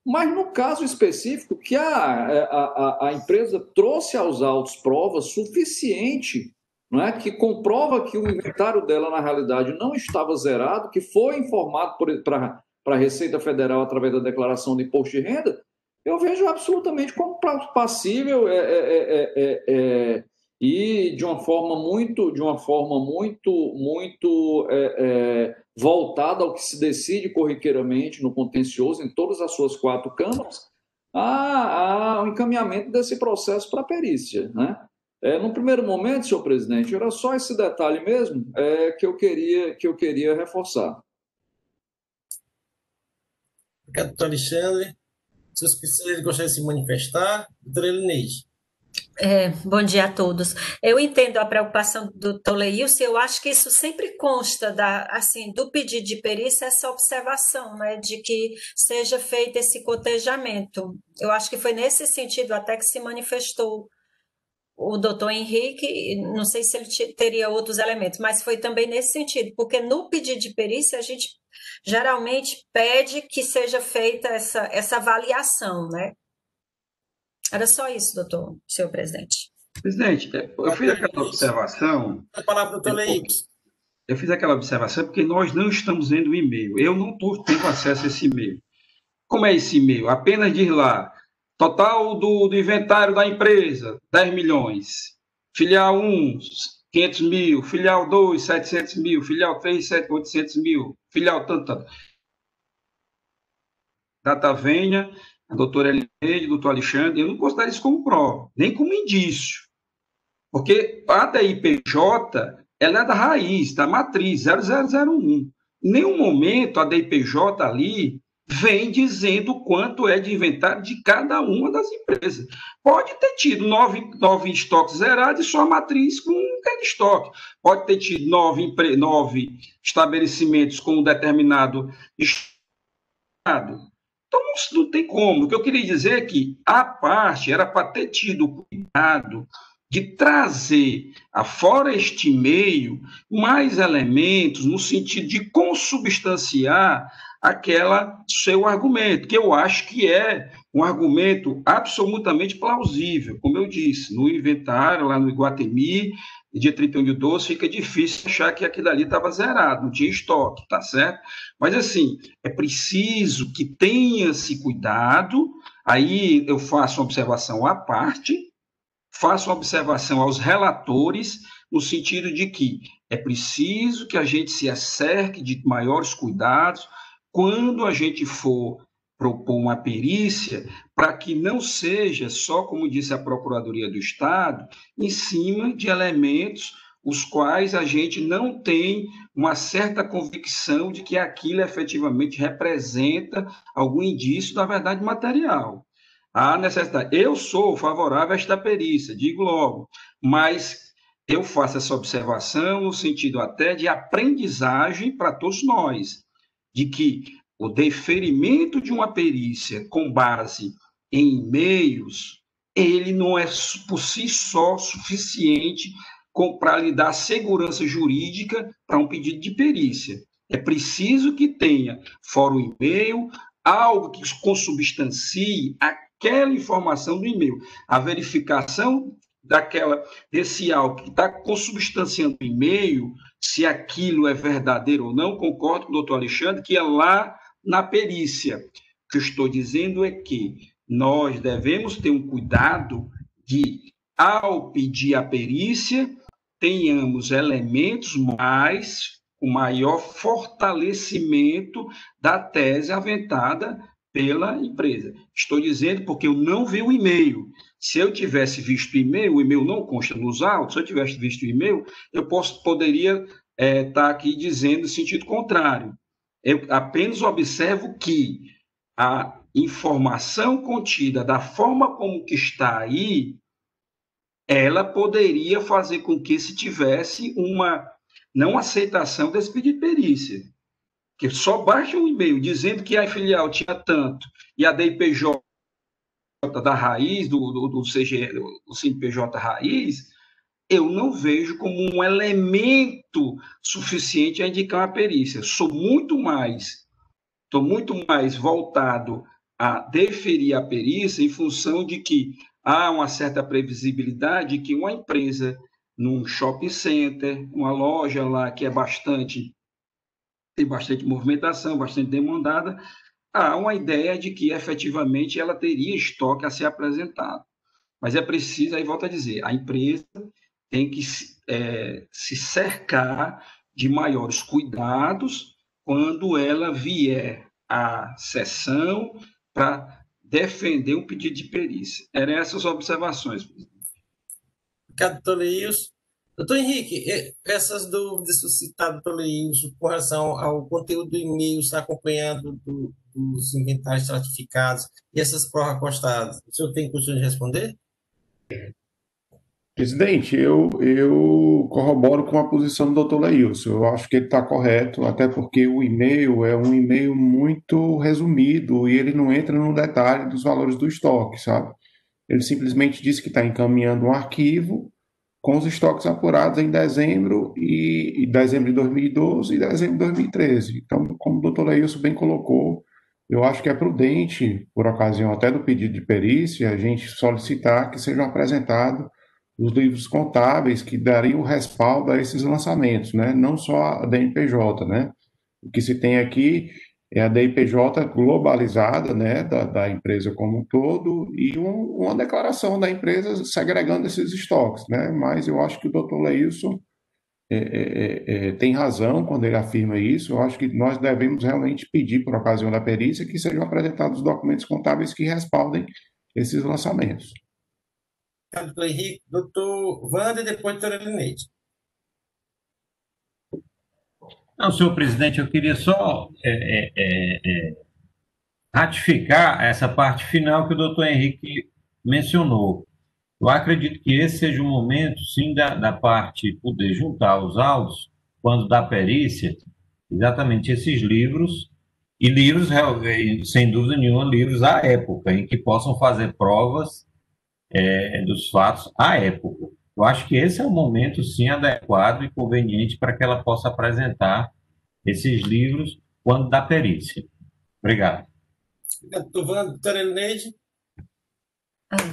Mas no caso específico, que a empresa trouxe aos autos provas suficiente, não é, que comprova que o inventário dela, na realidade, não estava zerado, que foi informado para a Receita Federal através da declaração de imposto de renda, eu vejo absolutamente como passível e de uma forma muito voltada ao que se decide corriqueiramente no contencioso em todas as suas 4 câmaras, há um encaminhamento desse processo para a perícia, né? No primeiro momento, senhor presidente, era só esse detalhe mesmo que eu queria reforçar. Obrigado, doutor Alexandre. Seus conselheiros gostariam de se manifestar? Doutora Elinês. Bom dia a todos. Eu entendo a preocupação do doutor Leilson, eu acho que isso sempre consta do pedido de perícia, essa observação, né, de que seja feito esse cotejamento. Eu acho que foi nesse sentido até que se manifestou o doutor Henrique, não sei se ele teria outros elementos, mas foi também nesse sentido, porque no pedido de perícia a gente geralmente pede que seja feita essa avaliação, né? Era só isso, senhor presidente. Presidente, eu fiz aquela observação. A palavra do doutor Leilson. Eu fiz aquela observação porque nós não estamos vendo o e-mail. Eu não tenho acesso a esse e-mail. Como é esse e-mail? Apenas diz lá, total do inventário da empresa, 10 milhões. Filial 1, 500 mil. Filial 2, 700 mil. Filial 3, 800 mil. Filial tanto. Data venha, a doutora Elineide, doutor Alexandre, eu não considero isso como prova, nem como indício. Porque a DIPJ, ela é da raiz, da matriz 0001. Em nenhum momento a DIPJ ali vem dizendo quanto é de inventário de cada uma das empresas. Pode ter tido 9 estoques zerados e só a matriz com aquele estoque. Pode ter tido 9 estabelecimentos com um determinado estado. Então, não tem como. O que eu queria dizer é que a parte era para ter tido cuidado de trazer, afora este e-mail, mais elementos no sentido de consubstanciar aquela seu argumento, que eu acho que é um argumento absolutamente plausível. Como eu disse, no inventário, lá no Iguatemi, dia 31/12, fica difícil achar que aquilo ali estava zerado, não tinha estoque, tá certo? Mas, assim, é preciso que tenha-se cuidado, aí eu faço uma observação à parte, faço uma observação aos relatores, no sentido de que é preciso que a gente se acerque de maiores cuidados quando a gente for propor uma perícia, para que não seja só, como disse a Procuradoria do Estado, em cima de elementos os quais a gente não tem uma certa convicção de que aquilo efetivamente representa algum indício da verdade material. A necessidade. Eu sou favorável a esta perícia, digo logo, mas eu faço essa observação no sentido até de aprendizagem para todos nós, de que o deferimento de uma perícia com base em e-mails, ele não é por si só suficiente para lhe dar segurança jurídica para um pedido de perícia. É preciso que tenha, fora o e-mail, algo que consubstancie aquela informação do e-mail. A verificação desse algo que está consubstanciando o e-mail, se aquilo é verdadeiro ou não, concordo com o doutor Alexandre, que é lá na perícia. O que eu estou dizendo é que nós devemos ter um cuidado de, ao pedir a perícia, tenhamos elementos com maior fortalecimento da tese aventada pela empresa. Estou dizendo porque eu não vi o e-mail. Se eu tivesse visto o e-mail não consta nos autos, se eu tivesse visto o e-mail, eu poderia estar aqui dizendo no sentido contrário. Eu apenas observo que a informação contida da forma como que está aí, ela poderia fazer com que se tivesse uma não aceitação desse pedido de perícia. Que só baixa um e-mail dizendo que a filial tinha tanto e a DIPJ da raiz, do CNPJ raiz, eu não vejo como um elemento suficiente a indicar uma perícia. Estou muito mais voltado a deferir a perícia em função de que há uma certa previsibilidade que uma empresa num shopping center, uma loja lá que tem bastante movimentação, bastante demandada, há uma ideia de que efetivamente ela teria estoque a ser apresentado. Mas é preciso, aí volto a dizer, a empresa tem que se cercar de maiores cuidados quando ela vier à sessão para defender um pedido de perícia. Eram essas observações. Obrigado, doutor Leilson. Doutor Henrique, essas dúvidas suscitadas pelo Leilson com relação ao conteúdo do e-mail, está acompanhando dos inventários estratificados e essas provas acostadas, o senhor tem costume de responder? Presidente, eu corroboro com a posição do doutor Leilson. Eu acho que ele está correto, até porque o e-mail é um e-mail muito resumido e ele não entra no detalhe dos valores do estoque, sabe? Ele simplesmente disse que está encaminhando um arquivo com os estoques apurados em dezembro de 2012 e dezembro de 2013. Então, como o doutor Leilson bem colocou, eu acho que é prudente, por ocasião até do pedido de perícia, a gente solicitar que sejam apresentados os livros contábeis que dariam o respaldo a esses lançamentos, né? Não só a DNPJ, né? O que se tem aqui é a DNPJ globalizada, né, da empresa como um todo, e uma declaração da empresa segregando esses estoques, né? Mas eu acho que o doutor Leilson tem razão quando ele afirma isso. Eu acho que nós devemos realmente pedir, por ocasião da perícia, que sejam apresentados os documentos contábeis que respaldem esses lançamentos. Doutor Henrique, doutor Wanda e depois doutora Elineide. Não, senhor presidente, eu queria só ratificar essa parte final que o doutor Henrique mencionou. Eu acredito que esse seja o momento, sim, da parte poder juntar os autos, quando da perícia, exatamente esses livros, e livros, sem dúvida nenhuma, livros à época, em que possam fazer provas dos fatos à época. Eu acho que esse é o momento, sim, adequado e conveniente para que ela possa apresentar esses livros quando da perícia. Obrigado. Doutor Wanda, doutora Elineide.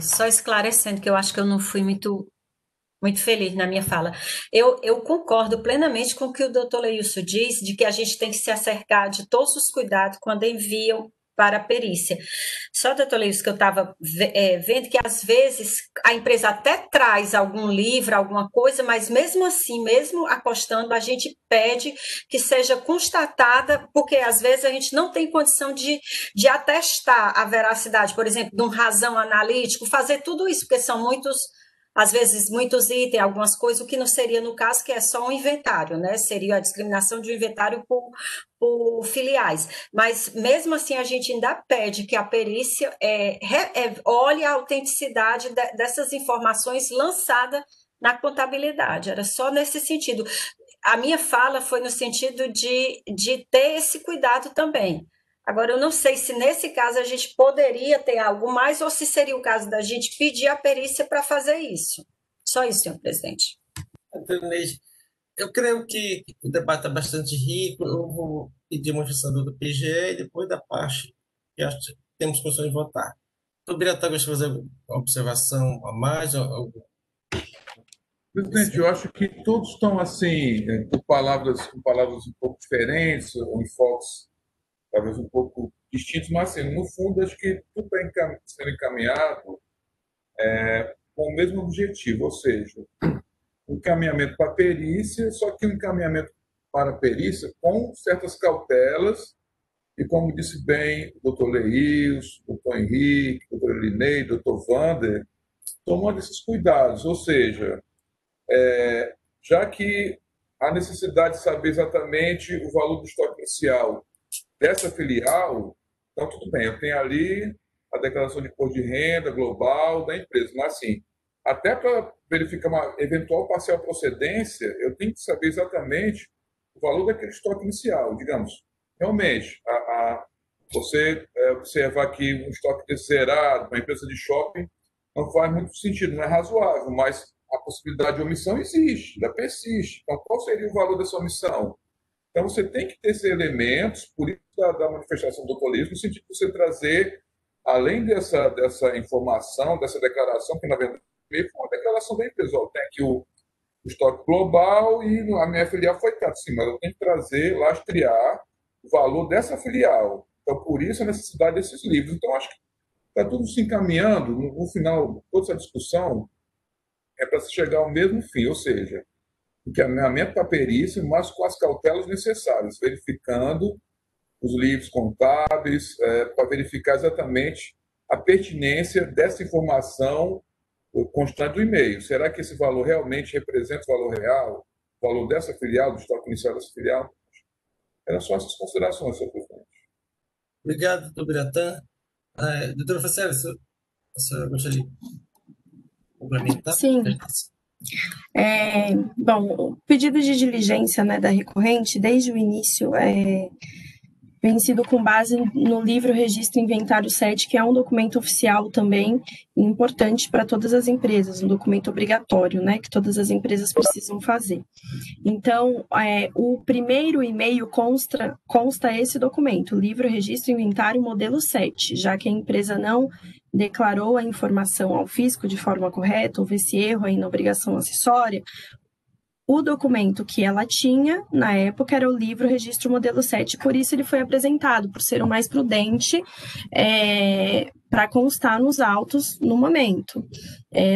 Só esclarecendo que eu acho que eu não fui muito feliz na minha fala. Eu concordo plenamente com o que o doutor Leilson diz, de que a gente tem que se acercar de todos os cuidados quando enviam para a perícia. Só, doutor Leilson, que eu estava vendo que às vezes a empresa até traz algum livro, alguma coisa, mas mesmo assim, mesmo apostando, a gente pede que seja constatada, porque às vezes a gente não tem condição de atestar a veracidade, por exemplo, de um razão analítico, fazer tudo isso, porque são às vezes, muitos itens, algumas coisas, o que não seria no caso, que é só um inventário, né? Seria a discriminação de um inventário por filiais. Mas, mesmo assim, a gente ainda pede que a perícia olhe a autenticidade dessas informações lançadas na contabilidade. Era só nesse sentido. A minha fala foi no sentido de ter esse cuidado também. Agora, eu não sei se nesse caso a gente poderia ter algo mais ou se seria o caso da gente pedir a perícia para fazer isso. Só isso, senhor presidente. Eu creio que o debate é bastante rico. Eu vou pedir uma manifestação do PGE e depois da parte que acho que temos condições de votar. O diretor gostaria de fazer uma observação a mais? Presidente, eu acho que todos estão assim, com palavras um pouco diferentes, enfoques talvez um pouco distintos, mas assim, no fundo acho que tudo está sendo encaminhado com o mesmo objetivo, ou seja, um encaminhamento para a perícia, só que um encaminhamento para a perícia com certas cautelas, e como disse bem o doutor Leilson, o doutor Henrique, o doutor Elineide, o doutor Wander, tomando esses cuidados, ou seja, já que há necessidade de saber exatamente o valor do estoque inicial dessa filial, então tudo bem, eu tenho ali a declaração de imposto de renda global da empresa, mas assim, até para verificar uma eventual parcial procedência, eu tenho que saber exatamente o valor daquele estoque inicial, digamos. Realmente, você observar que um estoque zerado, uma empresa de shopping, não faz muito sentido, não é razoável, mas a possibilidade de omissão existe, ainda persiste. Então, qual seria o valor dessa omissão? Então, você tem que ter esses elementos, por isso da manifestação do doutor Leilson, no sentido de você trazer além dessa informação, dessa declaração, que na verdade foi uma declaração da empresa, ó, tem aqui o estoque global e a minha filial foi tanto, sim, mas eu tenho que trazer, lastrear o valor dessa filial. Então, por isso a necessidade desses livros. Então, acho que está tudo se encaminhando, no final, toda essa discussão é para se chegar ao mesmo fim, ou seja, encaminhamento para a perícia, mas com as cautelas necessárias, verificando os livros contábeis, para verificar exatamente a pertinência dessa informação constante do e-mail. Será que esse valor realmente representa o valor real, o valor dessa filial, do estoque inicial dessa filial? Eram só essas considerações, senhor presidente. Obrigado, doutor Biratã. Doutora Facela, a senhora gostaria de complementar? Sim. Bom, o pedido de diligência, né, da recorrente, desde o início, vem sido com base no livro Registro Inventário 7, que é um documento oficial também importante para todas as empresas, um documento obrigatório, né, que todas as empresas precisam fazer. Então, o primeiro e-mail consta esse documento, livro Registro Inventário Modelo 7, já que a empresa não declarou a informação ao fisco de forma correta, houve esse erro aí na obrigação acessória. O documento que ela tinha, na época, era o livro Registro Modelo 7, por isso ele foi apresentado, por ser o mais prudente, para constar nos autos no momento.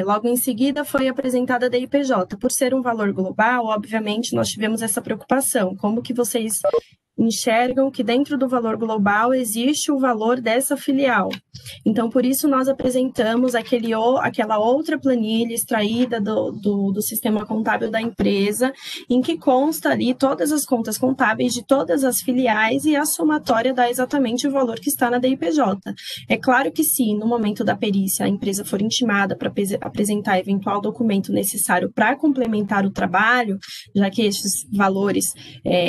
Logo em seguida, foi apresentada a DIPJ. Por ser um valor global, obviamente, nós tivemos essa preocupação. Como que vocês enxergam que dentro do valor global existe o valor dessa filial? Então, por isso, nós apresentamos aquela outra planilha extraída do sistema contábil da empresa, em que consta ali todas as contas contábeis de todas as filiais e a somatória dá exatamente o valor que está na DIPJ. É claro que se, no momento da perícia, a empresa for intimada para apresentar eventual documento necessário para complementar o trabalho, já que esses valores,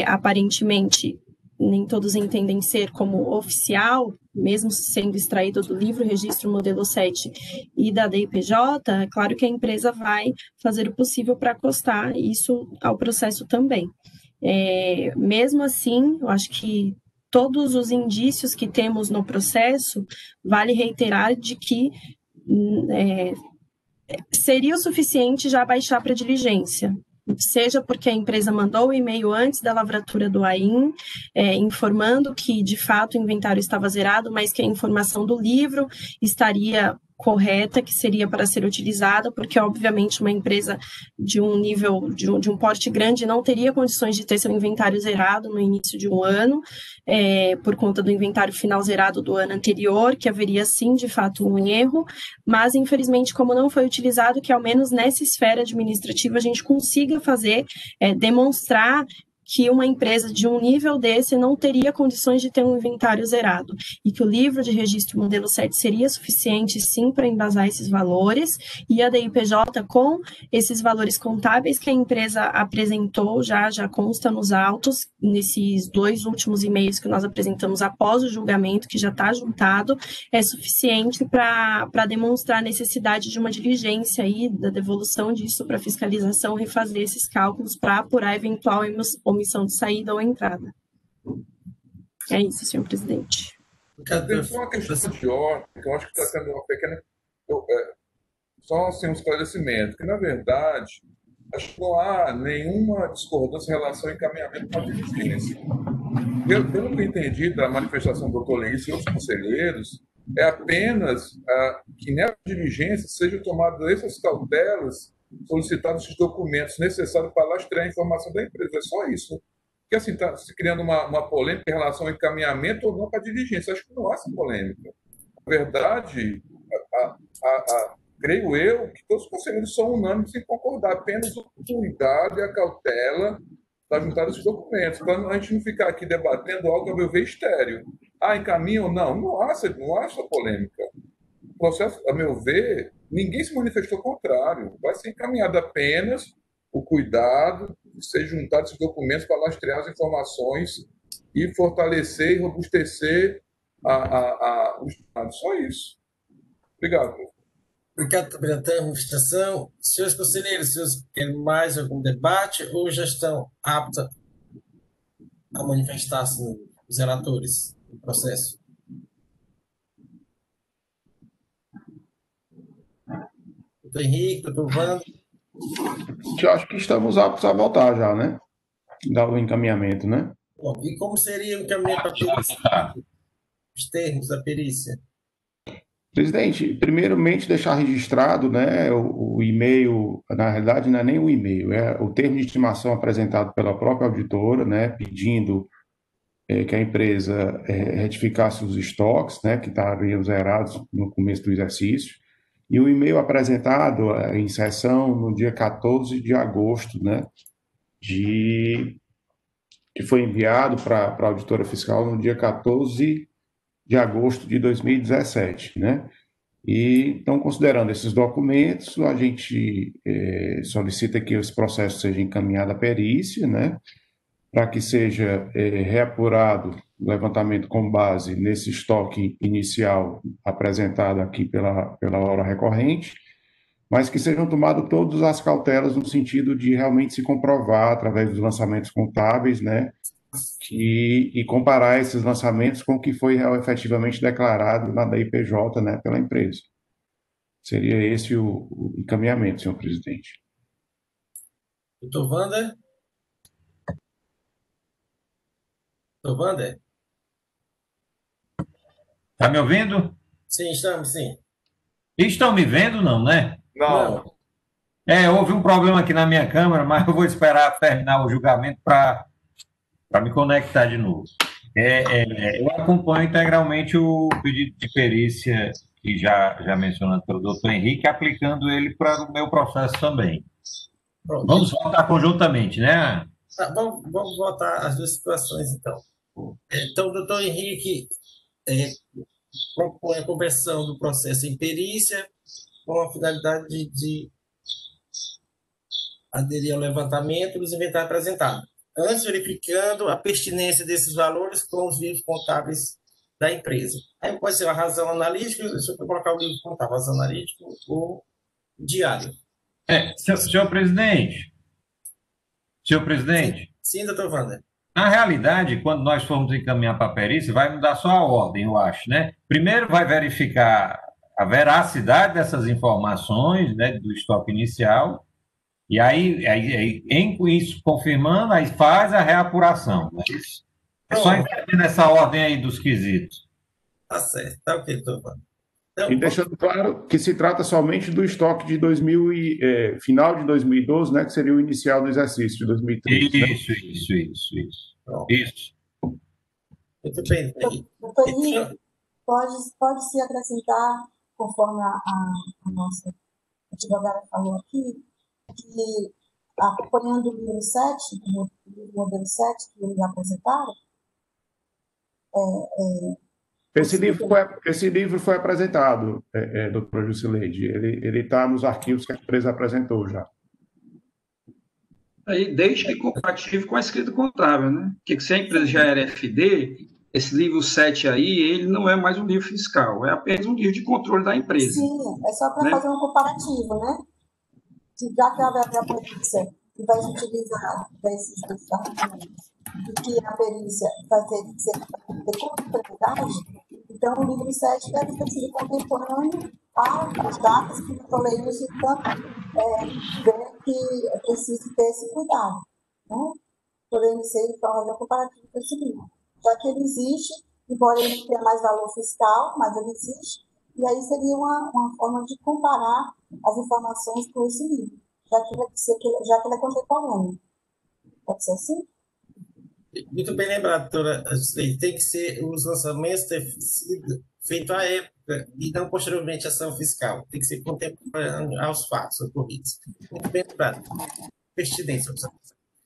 aparentemente, nem todos entendem ser como oficial, mesmo sendo extraído do livro Registro Modelo 7 e da DIPJ, é claro que a empresa vai fazer o possível para acostar isso ao processo também. Mesmo assim, eu acho que todos os indícios que temos no processo, vale reiterar de que seria o suficiente já baixar para diligência, seja porque a empresa mandou o e-mail antes da lavratura do AIM, informando que, de fato, o inventário estava zerado, mas que a informação do livro estaria correta, que seria para ser utilizada, porque, obviamente, uma empresa de um nível, de um porte grande, não teria condições de ter seu inventário zerado no início de um ano, por conta do inventário final zerado do ano anterior, que haveria, sim, de fato, um erro, mas, infelizmente, como não foi utilizado, que ao menos nessa esfera administrativa a gente consiga fazer, demonstrar que uma empresa de um nível desse não teria condições de ter um inventário zerado e que o livro de registro modelo 7 seria suficiente, sim, para embasar esses valores e a DIPJ com esses valores contábeis que a empresa apresentou já consta nos autos, nesses 2 últimos e-mails que nós apresentamos após o julgamento, que já está juntado, é suficiente para demonstrar a necessidade de uma diligência aí, da devolução disso para a fiscalização, refazer esses cálculos para apurar eventual omissão de saída ou entrada. É isso, senhor presidente. Tem só uma questão de ordem, que eu acho que está tendo uma pequena... só assim, um esclarecimento, que, na verdade, acho que não há nenhuma discordância em relação ao encaminhamento para a diligência. Pelo que eu entendi da manifestação do doutor Leício e outros conselheiros, é apenas que nessa diligência sejam tomadas essas cautelas, solicitados esses documentos necessários para lastrear a informação da empresa. É só isso. Porque assim, está se criando uma polêmica em relação ao encaminhamento ou não para a diligência. Acho que não há essa polêmica. Na verdade, creio eu que todos os conselheiros são unânimes em concordar, apenas o cuidado e a cautela para juntar esses documentos, para a gente não ficar aqui debatendo algo, a meu ver, estéreo. Encaminha ou não? Não há essa polêmica. O processo, a meu ver, ninguém se manifestou contrário. Vai ser encaminhado apenas o cuidado de ser juntados esses documentos para lastrear as informações e fortalecer e robustecer o Estado. Só isso. Obrigado. Obrigado, Biratã, manifestação. Senhores conselheiros, senhores querem mais algum debate ou já estão aptos a manifestar-se os relatores do processo? doutor Henrique, doutor Wanda. Eu acho que estamos aptos a votar já, né? Dar o encaminhamento, né? Bom, e como seria o encaminhamento para a perícia? Os termos da perícia? Presidente, primeiramente deixar registrado, né, o e-mail, na realidade não é nem o e-mail, é o termo de estimação apresentado pela própria auditora, né, pedindo que a empresa retificasse os estoques, né, que estariam zerados no começo do exercício, e o e-mail apresentado em sessão no dia 14 de agosto, né, que foi enviado para a auditora fiscal no dia 14 de agosto de 2017, né? E, então, considerando esses documentos, a gente solicita que esse processo seja encaminhado à perícia, né? Para que seja reapurado o levantamento com base nesse estoque inicial apresentado aqui pela hora recorrente, mas que sejam tomadas todas as cautelas no sentido de realmente se comprovar, através dos lançamentos contábeis, né? E comparar esses lançamentos com o que foi efetivamente declarado na DIPJ, né, pela empresa. Seria esse o encaminhamento, senhor presidente. Doutor Wanda? Doutor Wanda? Está me ouvindo? Sim, estamos, sim. Estão me vendo, não, né? Não. Houve um problema aqui na minha câmera, mas eu vou esperar terminar o julgamento para me conectar de novo. Eu acompanho integralmente o pedido de perícia que já mencionado pelo doutor Henrique, aplicando ele para o meu processo também. Pronto. Vamos votar conjuntamente, né? Vamos votar as duas situações, então. Então, o doutor Henrique propõe a conversão do processo em perícia com a finalidade de aderir ao levantamento dos inventários apresentados, antes verificando a pertinência desses valores com os livros contábeis da empresa. Aí pode ser a razão analítica, se eu colocar o livro contábil, razão analítica ou diário. Senhor presidente. Sim, doutor Wander. Na realidade, quando nós formos encaminhar para a perícia, vai mudar só a ordem, eu acho, né? Primeiro vai verificar a veracidade dessas informações, né, do estoque inicial, e aí em isso confirmando, aí faz a reapuração. Né? É só entender essa ordem aí dos quesitos. Tá certo, tá ok, doutor Wander. Então, e deixando claro que se trata somente do estoque de final de 2012, né, que seria o inicial do exercício de 2013. Isso. Muito bem. Doutor Henrique, pode se acrescentar, conforme a nossa advogada falou aqui, que acompanhando o livro 7, o modelo 7 que eles apresentaram, Esse livro foi apresentado, doutora Jusileide. Ele está nos arquivos que a empresa apresentou já. Aí, desde que compatível com a escrita contábil, né? Porque se a empresa já era FD, esse livro 7 aí, ele não é mais um livro fiscal, é apenas um livro de controle da empresa. Sim, é só para fazer um comparativo, né? Já que a perícia que vai utilizar esses documentos e que a perícia vai ter que ser de contemporaneidade, então o livro 7 deve ter sido contemporâneo às datas que o doutor Leilson vê que é preciso ter esse cuidado, né? Porém, ser fazer um comparativo com esse livro, já que ele existe, embora ele não tenha mais valor fiscal, mas ele existe, e aí seria uma forma de comparar as informações com esse livro, já que ele é contemporâneo. Pode ser assim? Muito bem lembrado, doutora. Tem que ser os lançamentos ter sido feito à época e não posteriormente à ação fiscal. Tem que ser contemporâneo aos fatos ocorridos. Muito bem lembrado. Pertinência.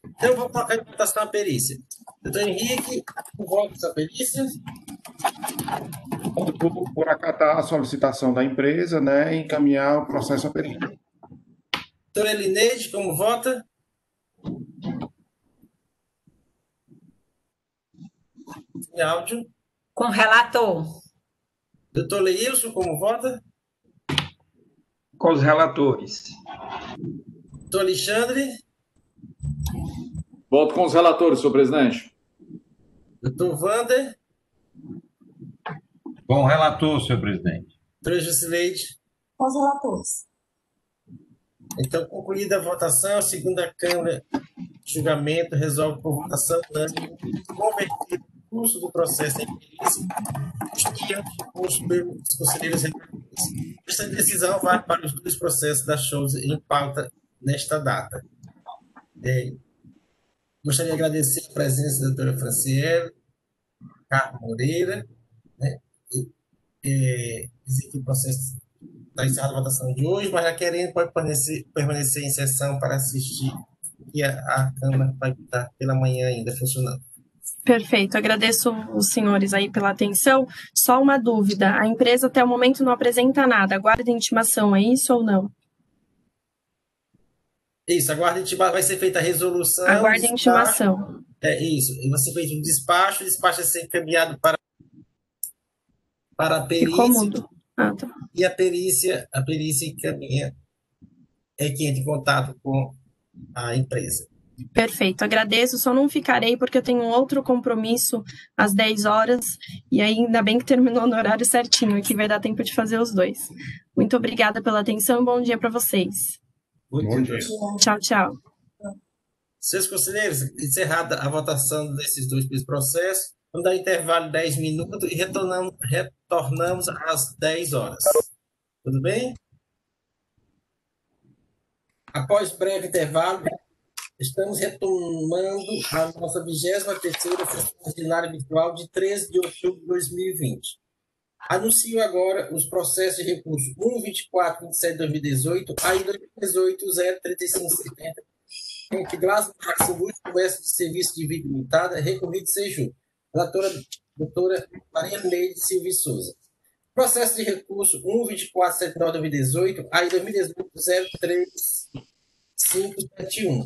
Então, vou colocar em votação a perícia. Doutor Henrique, o voto da perícia. Por acatar a solicitação da empresa, né, e encaminhar o processo à perícia. Doutora Elineide, como vota? Em áudio. Com o relator. Doutor Leilson, como vota? Com os relatores. Doutor Alexandre? Voto com os relatores, senhor presidente. Doutor Wander? Com o relator, senhor presidente. Doutora Jusileide? Com os relatores. Então, concluída a votação, a segunda Câmara de Julgamento resolve por votação unânime converter o curso do processo em perícia, justificando o curso pelos conselheiros relatores. Esta decisão vale para os dois processos da Chose em pauta nesta data. Gostaria de agradecer a presença da doutora Franciele, Carlos Moreira, né? Dizer que o processo está encerrado a votação de hoje, mas já querendo pode permanecer em sessão para assistir, e a Câmara vai estar pela manhã ainda funcionando. Perfeito, agradeço os senhores aí pela atenção. Só uma dúvida, a empresa até o momento não apresenta nada, aguarda intimação, é isso ou não? Isso, aguarda intimação, vai ser feita a resolução. Aguarda intimação. É isso, vai ser feito um despacho, o despacho vai ser encaminhado para a perícia. Ficou mudo. Ah, tá. E a perícia encaminha, que entra em contato com a empresa. Perfeito, agradeço, só não ficarei porque eu tenho um outro compromisso às 10 horas, e aí ainda bem que terminou no horário certinho, aqui vai dar tempo de fazer os dois. Muito obrigada pela atenção e bom dia para vocês. Bom dia. Tchau, tchau. Senhores conselheiros, encerrada a votação desses dois processos, vamos dar intervalo de 10 minutos e retornamos às 10 horas. Tudo bem? Após breve intervalo, estamos retomando a nossa 23ª sessão ordinária virtual de 13 de outubro de 2020. Anuncio agora os processos de recurso 1.24.27.2018 a 2018.035.70, em que Glasgow Luxemburgo, Comércio de Serviço de Vida Limitada, recorrido seja relatora doutora Maria Neide Silva e Souza. Processo de recurso 1.24.79.2018 a 2018.035.71,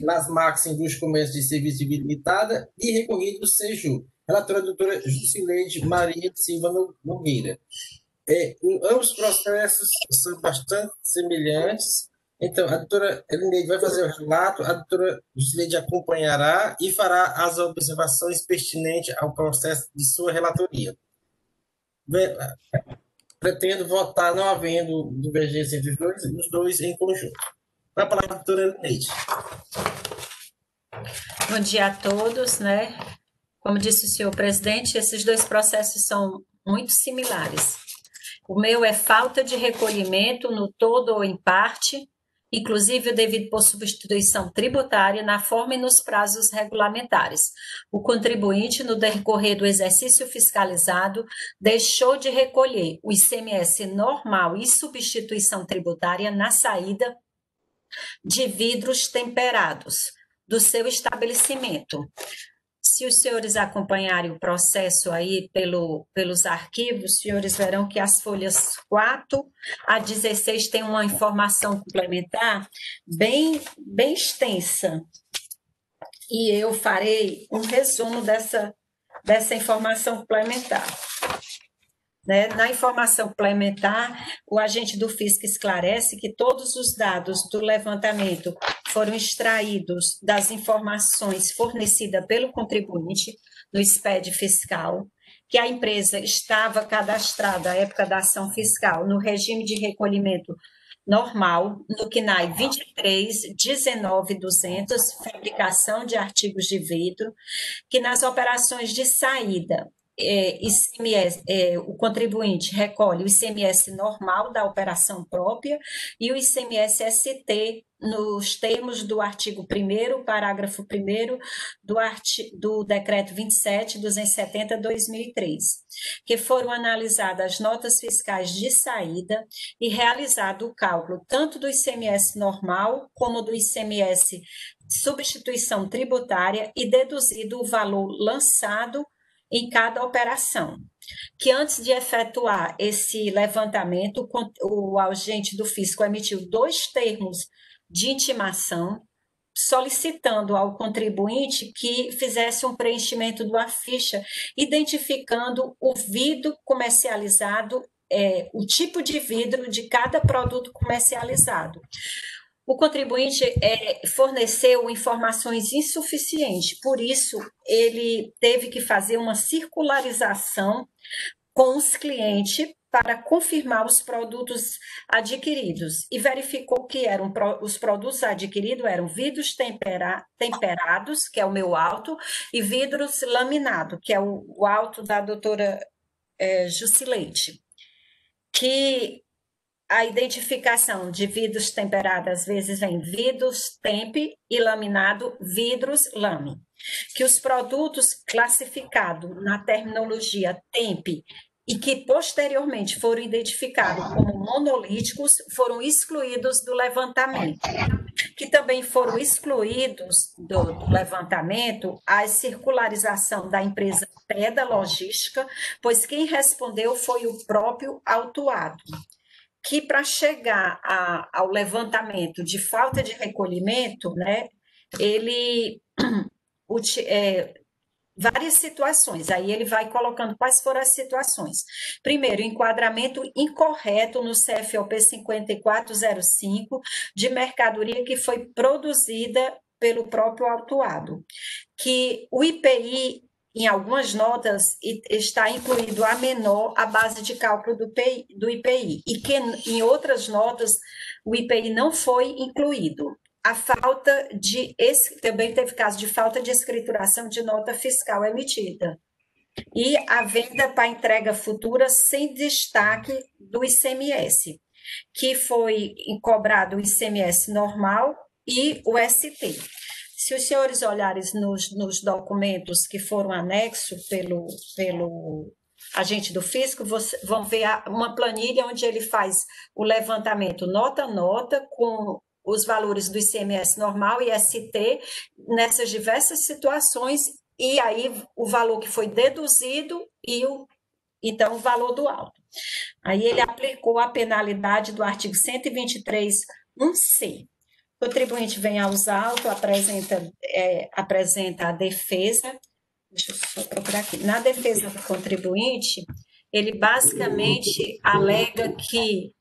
Las Max Indústria Comércio de Serviço de Vida Limitada e recorrido seja relatora doutora Jusileide Maria Silva Nogueira. Ambos os processos são bastante semelhantes. Então, a doutora Elineide vai fazer o relato, a doutora Jusileide acompanhará e fará as observações pertinentes ao processo de sua relatoria. Pretendo votar, não havendo divergência entre os dois em conjunto. Vai a palavra, doutora Elineide. Bom dia a todos, né? Como disse o senhor presidente, esses dois processos são muito similares. O meu é falta de recolhimento no todo ou em parte, inclusive o devido por substituição tributária na forma e nos prazos regulamentares. O contribuinte, no decorrer do exercício fiscalizado, deixou de recolher o ICMS normal e substituição tributária na saída de vidros temperados do seu estabelecimento. Se os senhores acompanharem o processo aí pelos arquivos, os senhores verão que as folhas 4 a 16 tem uma informação complementar bem extensa. E eu farei um resumo dessa informação complementar. Né? Na informação complementar, o agente do Fisco esclarece que todos os dados do levantamento foram extraídos das informações fornecidas pelo contribuinte no SPED fiscal, que a empresa estava cadastrada à época da ação fiscal no regime de recolhimento normal, no CNAE 23.19.200, fabricação de artigos de vidro, que nas operações de saída, ICMS, o contribuinte recolhe o ICMS normal da operação própria e o ICMS-ST nos termos do artigo 1º, parágrafo 1º do Decreto 27.270/2003, que foram analisadas as notas fiscais de saída e realizado o cálculo tanto do ICMS normal como do ICMS substituição tributária e deduzido o valor lançado em cada operação, que antes de efetuar esse levantamento, o agente do fisco emitiu 2 termos de intimação, solicitando ao contribuinte que fizesse um preenchimento de uma ficha, identificando o vidro comercializado, o tipo de vidro de cada produto comercializado. O contribuinte forneceu informações insuficientes, por isso ele teve que fazer uma circularização com os clientes para confirmar os produtos adquiridos e verificou que os produtos adquiridos eram vidros temperados, que é o meu alto, e vidros laminados, que é o alto da doutora Jusileide, que a identificação de vidros temperados às vezes vem vidros temp e laminado vidros lame, que os produtos classificados na terminologia temp e que posteriormente foram identificados como monolíticos foram excluídos do levantamento, que também foram excluídos do levantamento a circularização da empresa PEDA Logística, pois quem respondeu foi o próprio autuado, que para chegar ao levantamento de falta de recolhimento, né, ele várias situações, aí ele vai colocando quais foram as situações. Primeiro, enquadramento incorreto no CFOP 5405 de mercadoria que foi produzida pelo próprio autuado, que o IPI, em algumas notas, está incluído a menor a base de cálculo do IPI, e que em outras notas o IPI não foi incluído. A falta de, também teve caso de falta de escrituração de nota fiscal emitida. E a venda para entrega futura sem destaque do ICMS, que foi cobrado o ICMS normal e o ST. Se os senhores olharem nos documentos que foram anexos pelo agente do fisco, vão ver uma planilha onde ele faz o levantamento nota a nota com os valores do ICMS normal e ST nessas diversas situações, e aí o valor que foi deduzido e então o valor do auto. Aí ele aplicou a penalidade do artigo 123.1c. O contribuinte vem aos autos, apresenta a defesa. Deixa eu só procurar aqui. Na defesa do contribuinte, ele basicamente alega que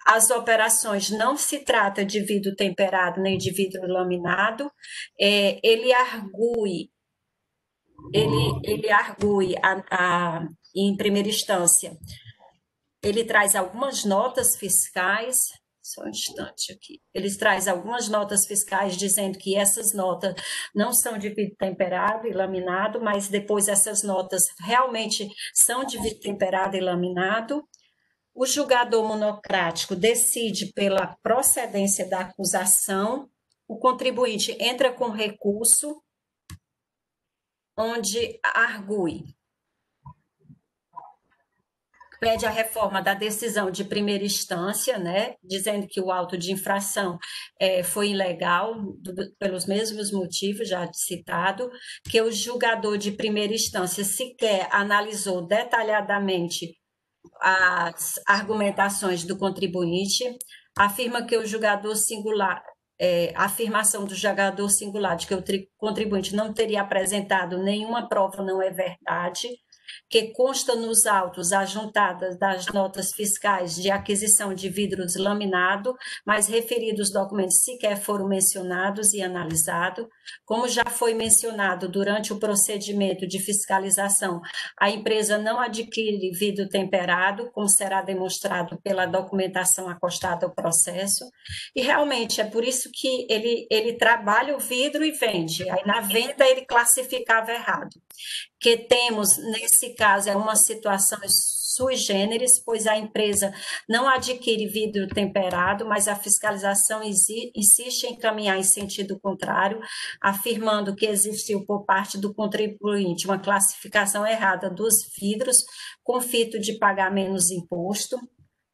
as operações não se trata de vidro temperado nem de vidro laminado. Ele argue em primeira instância, ele traz algumas notas fiscais. Só um instante aqui. Eles trazem algumas notas fiscais dizendo que essas notas não são de vidro temperado e laminado, mas depois essas notas realmente são de vidro temperado e laminado. O julgador monocrático decide pela procedência da acusação, o contribuinte entra com recurso, onde argue, pede a reforma da decisão de primeira instância, né, dizendo que o auto de infração foi ilegal, pelos mesmos motivos já citado, que o julgador de primeira instância sequer analisou detalhadamente as argumentações do contribuinte, afirma que o julgador singular, a afirmação do julgador singular de que o contribuinte não teria apresentado nenhuma prova não é verdade, que consta nos autos ajuntadas das notas fiscais de aquisição de vidros laminados, mas referidos documentos sequer foram mencionados e analisados. Como já foi mencionado durante o procedimento de fiscalização, a empresa não adquire vidro temperado, como será demonstrado pela documentação acostada ao processo, e realmente é por isso que ele trabalha o vidro e vende, aí na venda ele classificava errado. Que temos, nesse caso, é uma situação sui generis, pois a empresa não adquire vidro temperado, mas a fiscalização insiste em caminhar em sentido contrário, afirmando que existiu por parte do contribuinte uma classificação errada dos vidros com fito de pagar menos imposto,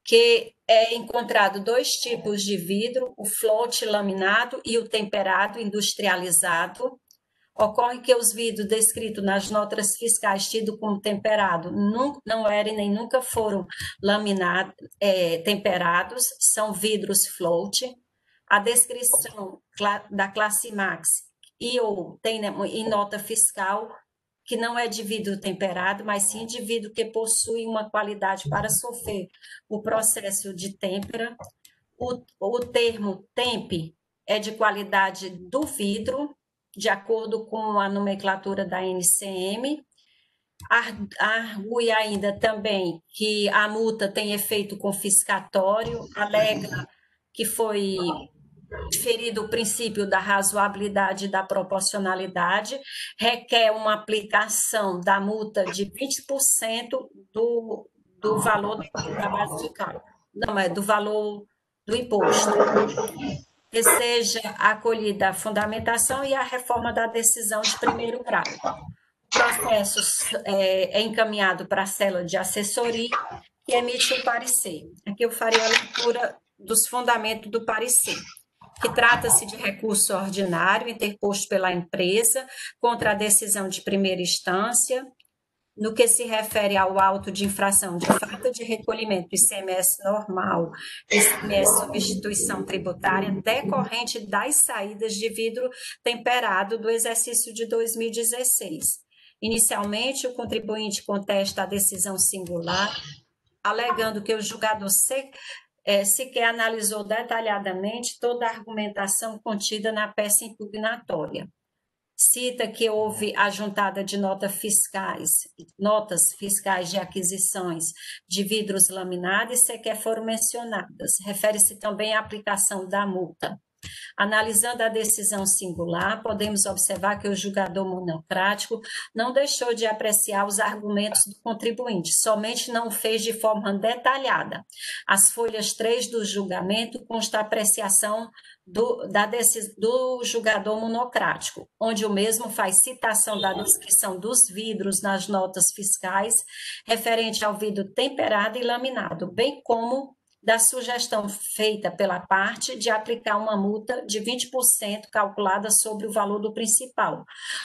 que é encontrado dois tipos de vidro, o float laminado e o temperado industrializado. Ocorre que os vidros descritos nas notas fiscais tidos como temperado não eram e nem nunca foram temperados, são vidros float. A descrição da classe Max tem em nota fiscal que não é de vidro temperado, mas sim de vidro que possui uma qualidade para sofrer o processo de têmpera. O termo temp é de qualidade do vidro, de acordo com a nomenclatura da NCM. Argue ainda também que a multa tem efeito confiscatório, alega que foi ferido o princípio da razoabilidade e da proporcionalidade, requer uma aplicação da multa de 20% do valor da base de cálculo, não, é do valor do imposto, que seja acolhida a fundamentação e a reforma da decisão de primeiro grau. O processo é encaminhado para a célula de assessoria, que emite o parecer. Aqui eu farei a leitura dos fundamentos do parecer, que trata-se de recurso ordinário interposto pela empresa contra a decisão de primeira instância, no que se refere ao auto de infração de falta de recolhimento do ICMS normal, ICMS substituição tributária, decorrente das saídas de vidro temperado do exercício de 2016. Inicialmente, o contribuinte contesta a decisão singular, alegando que o julgador sequer analisou detalhadamente toda a argumentação contida na peça impugnatória. Cita que houve a juntada de notas fiscais de aquisições de vidros laminados e sequer foram mencionadas. Refere-se também à aplicação da multa. Analisando a decisão singular, podemos observar que o julgador monocrático não deixou de apreciar os argumentos do contribuinte, somente não o fez de forma detalhada. As folhas 3 do julgamento consta a apreciação do julgador monocrático, onde o mesmo faz citação da descrição dos vidros nas notas fiscais referente ao vidro temperado e laminado, bem como da sugestão feita pela parte de aplicar uma multa de 20% calculada sobre o valor do principal.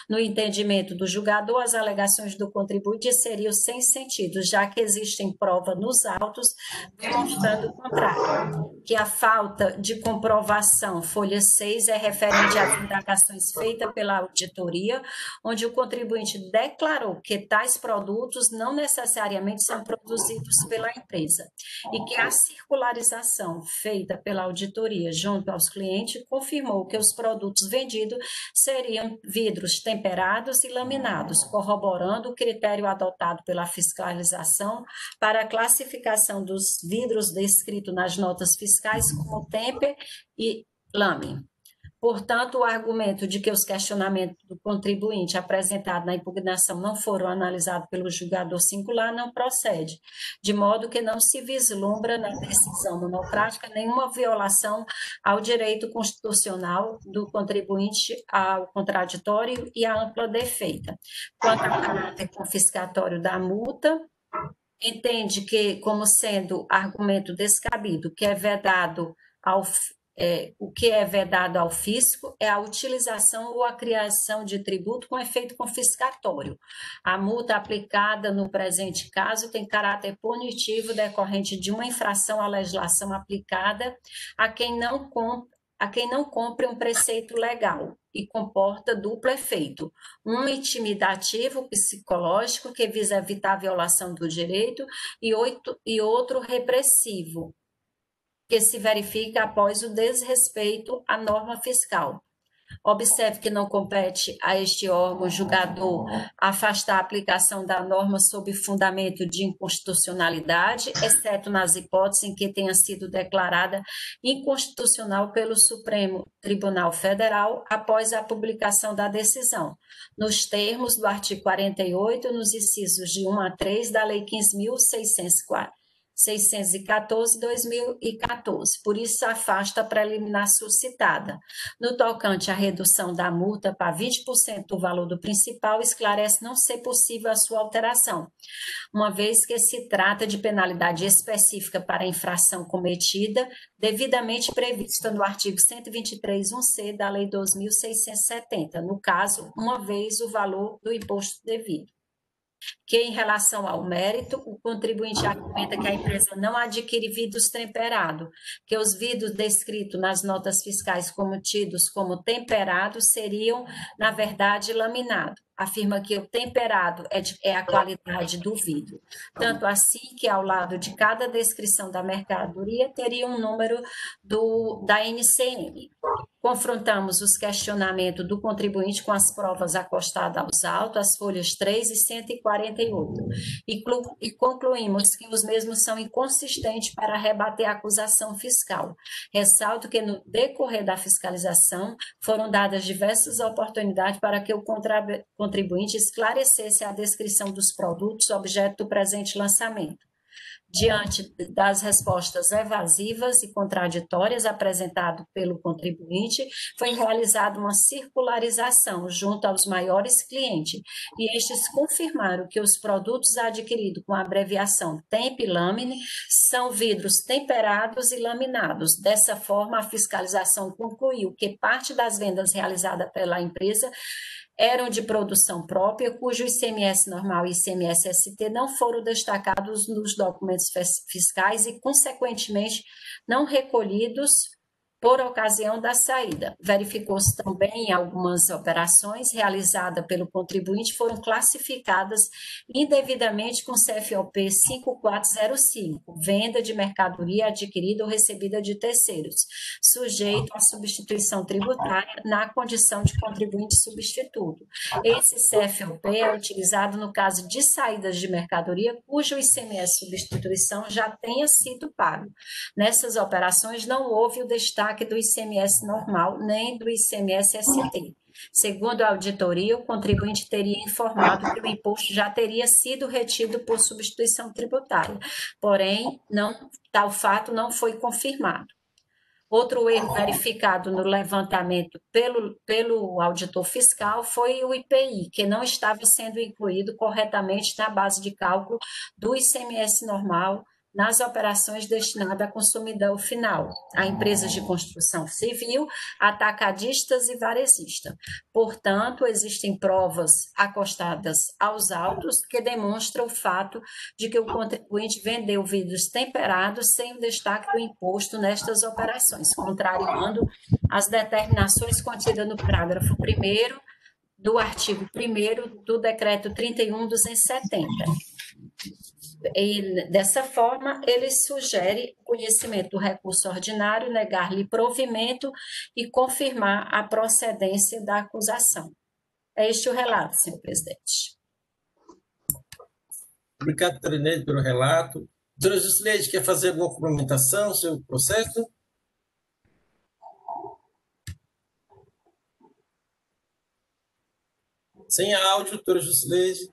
No entendimento do julgador, as alegações do contribuinte seriam sem sentido, já que existem prova nos autos demonstrando o contrário, que a falta de comprovação, folha 6, é referente às indagações feitas pela auditoria, onde o contribuinte declarou que tais produtos não necessariamente são produzidos pela empresa e que a circularização feita pela auditoria junto aos clientes confirmou que os produtos vendidos seriam vidros temperados e laminados, corroborando o critério adotado pela fiscalização para a classificação dos vidros descritos nas notas fiscais como temper e lame. Portanto, o argumento de que os questionamentos do contribuinte apresentados na impugnação não foram analisados pelo julgador singular não procede, de modo que não se vislumbra na decisão monocrática nenhuma violação ao direito constitucional do contribuinte ao contraditório e à ampla defeita. Quanto ao caráter confiscatório da multa, entende que, como sendo argumento descabido, que é vedado o que é vedado ao fisco é a utilização ou a criação de tributo com efeito confiscatório. A multa aplicada no presente caso tem caráter punitivo decorrente de uma infração à legislação aplicada a quem não cumpre um preceito legal e comporta duplo efeito, um intimidativo psicológico que visa evitar a violação do direito e outro repressivo, que se verifica após o desrespeito à norma fiscal. Observe que não compete a este órgão julgador afastar a aplicação da norma sob fundamento de inconstitucionalidade, exceto nas hipóteses em que tenha sido declarada inconstitucional pelo Supremo Tribunal Federal após a publicação da decisão, nos termos do artigo 48, nos incisos de 1 a 3 da Lei 15.614/2014, por isso afasta a preliminar suscitada. No tocante à redução da multa para 20% do valor do principal, esclarece não ser possível a sua alteração, uma vez que se trata de penalidade específica para a infração cometida, devidamente prevista no artigo 123.1c da Lei 2.670, no caso, uma vez o valor do imposto devido. Que, em relação ao mérito, o contribuinte argumenta que a empresa não adquire vidros temperados, que os vidros descritos nas notas fiscais como tidos como temperados seriam, na verdade, laminados. afirma que o temperado é a qualidade do vidro. Tanto assim que, ao lado de cada descrição da mercadoria, teria um número da NCM. Confrontamos os questionamentos do contribuinte com as provas acostadas aos autos, as folhas 3 e 148, e concluímos que os mesmos são inconsistentes para rebater a acusação fiscal. Ressalto que, no decorrer da fiscalização, foram dadas diversas oportunidades para que o contribuinte esclarecesse a descrição dos produtos objeto do presente lançamento. Diante das respostas evasivas e contraditórias apresentadas pelo contribuinte, foi realizada uma circularização junto aos maiores clientes, e estes confirmaram que os produtos adquiridos com a abreviação Temp Lamine são vidros temperados e laminados. Dessa forma, a fiscalização concluiu que parte das vendas realizadas pela empresa eram de produção própria, cujo ICMS normal e ICMS-ST não foram destacados nos documentos fiscais e, consequentemente, não recolhidos por ocasião da saída. Verificou-se também em algumas operações realizadas pelo contribuinte foram classificadas indevidamente com CFOP 5405, venda de mercadoria adquirida ou recebida de terceiros, sujeito à substituição tributária na condição de contribuinte substituto. Esse CFOP é utilizado no caso de saídas de mercadoria cujo ICMS substituição já tenha sido pago. Nessas operações não houve o destaque do ICMS normal, nem do ICMS-ST. Segundo a auditoria, o contribuinte teria informado que o imposto já teria sido retido por substituição tributária, porém, tal fato não foi confirmado. Outro erro verificado no levantamento pelo auditor fiscal foi o IPI, que não estava sendo incluído corretamente na base de cálculo do ICMS normal nas operações destinadas a consumidor final, a empresas de construção civil, atacadistas e varejistas. Portanto, existem provas acostadas aos autos que demonstram o fato de que o contribuinte vendeu vidros temperados sem o destaque do imposto nestas operações, contrariando as determinações contidas no parágrafo 1º do artigo 1º do Decreto 31.270. E, dessa forma, ele sugere o conhecimento do recurso ordinário, negar-lhe provimento e confirmar a procedência da acusação. É este o relato, senhor presidente. Obrigado, doutora Inês, pelo relato. Doutora Juscelia, quer fazer alguma complementação sobre o processo? Sem áudio, doutora Juscelia.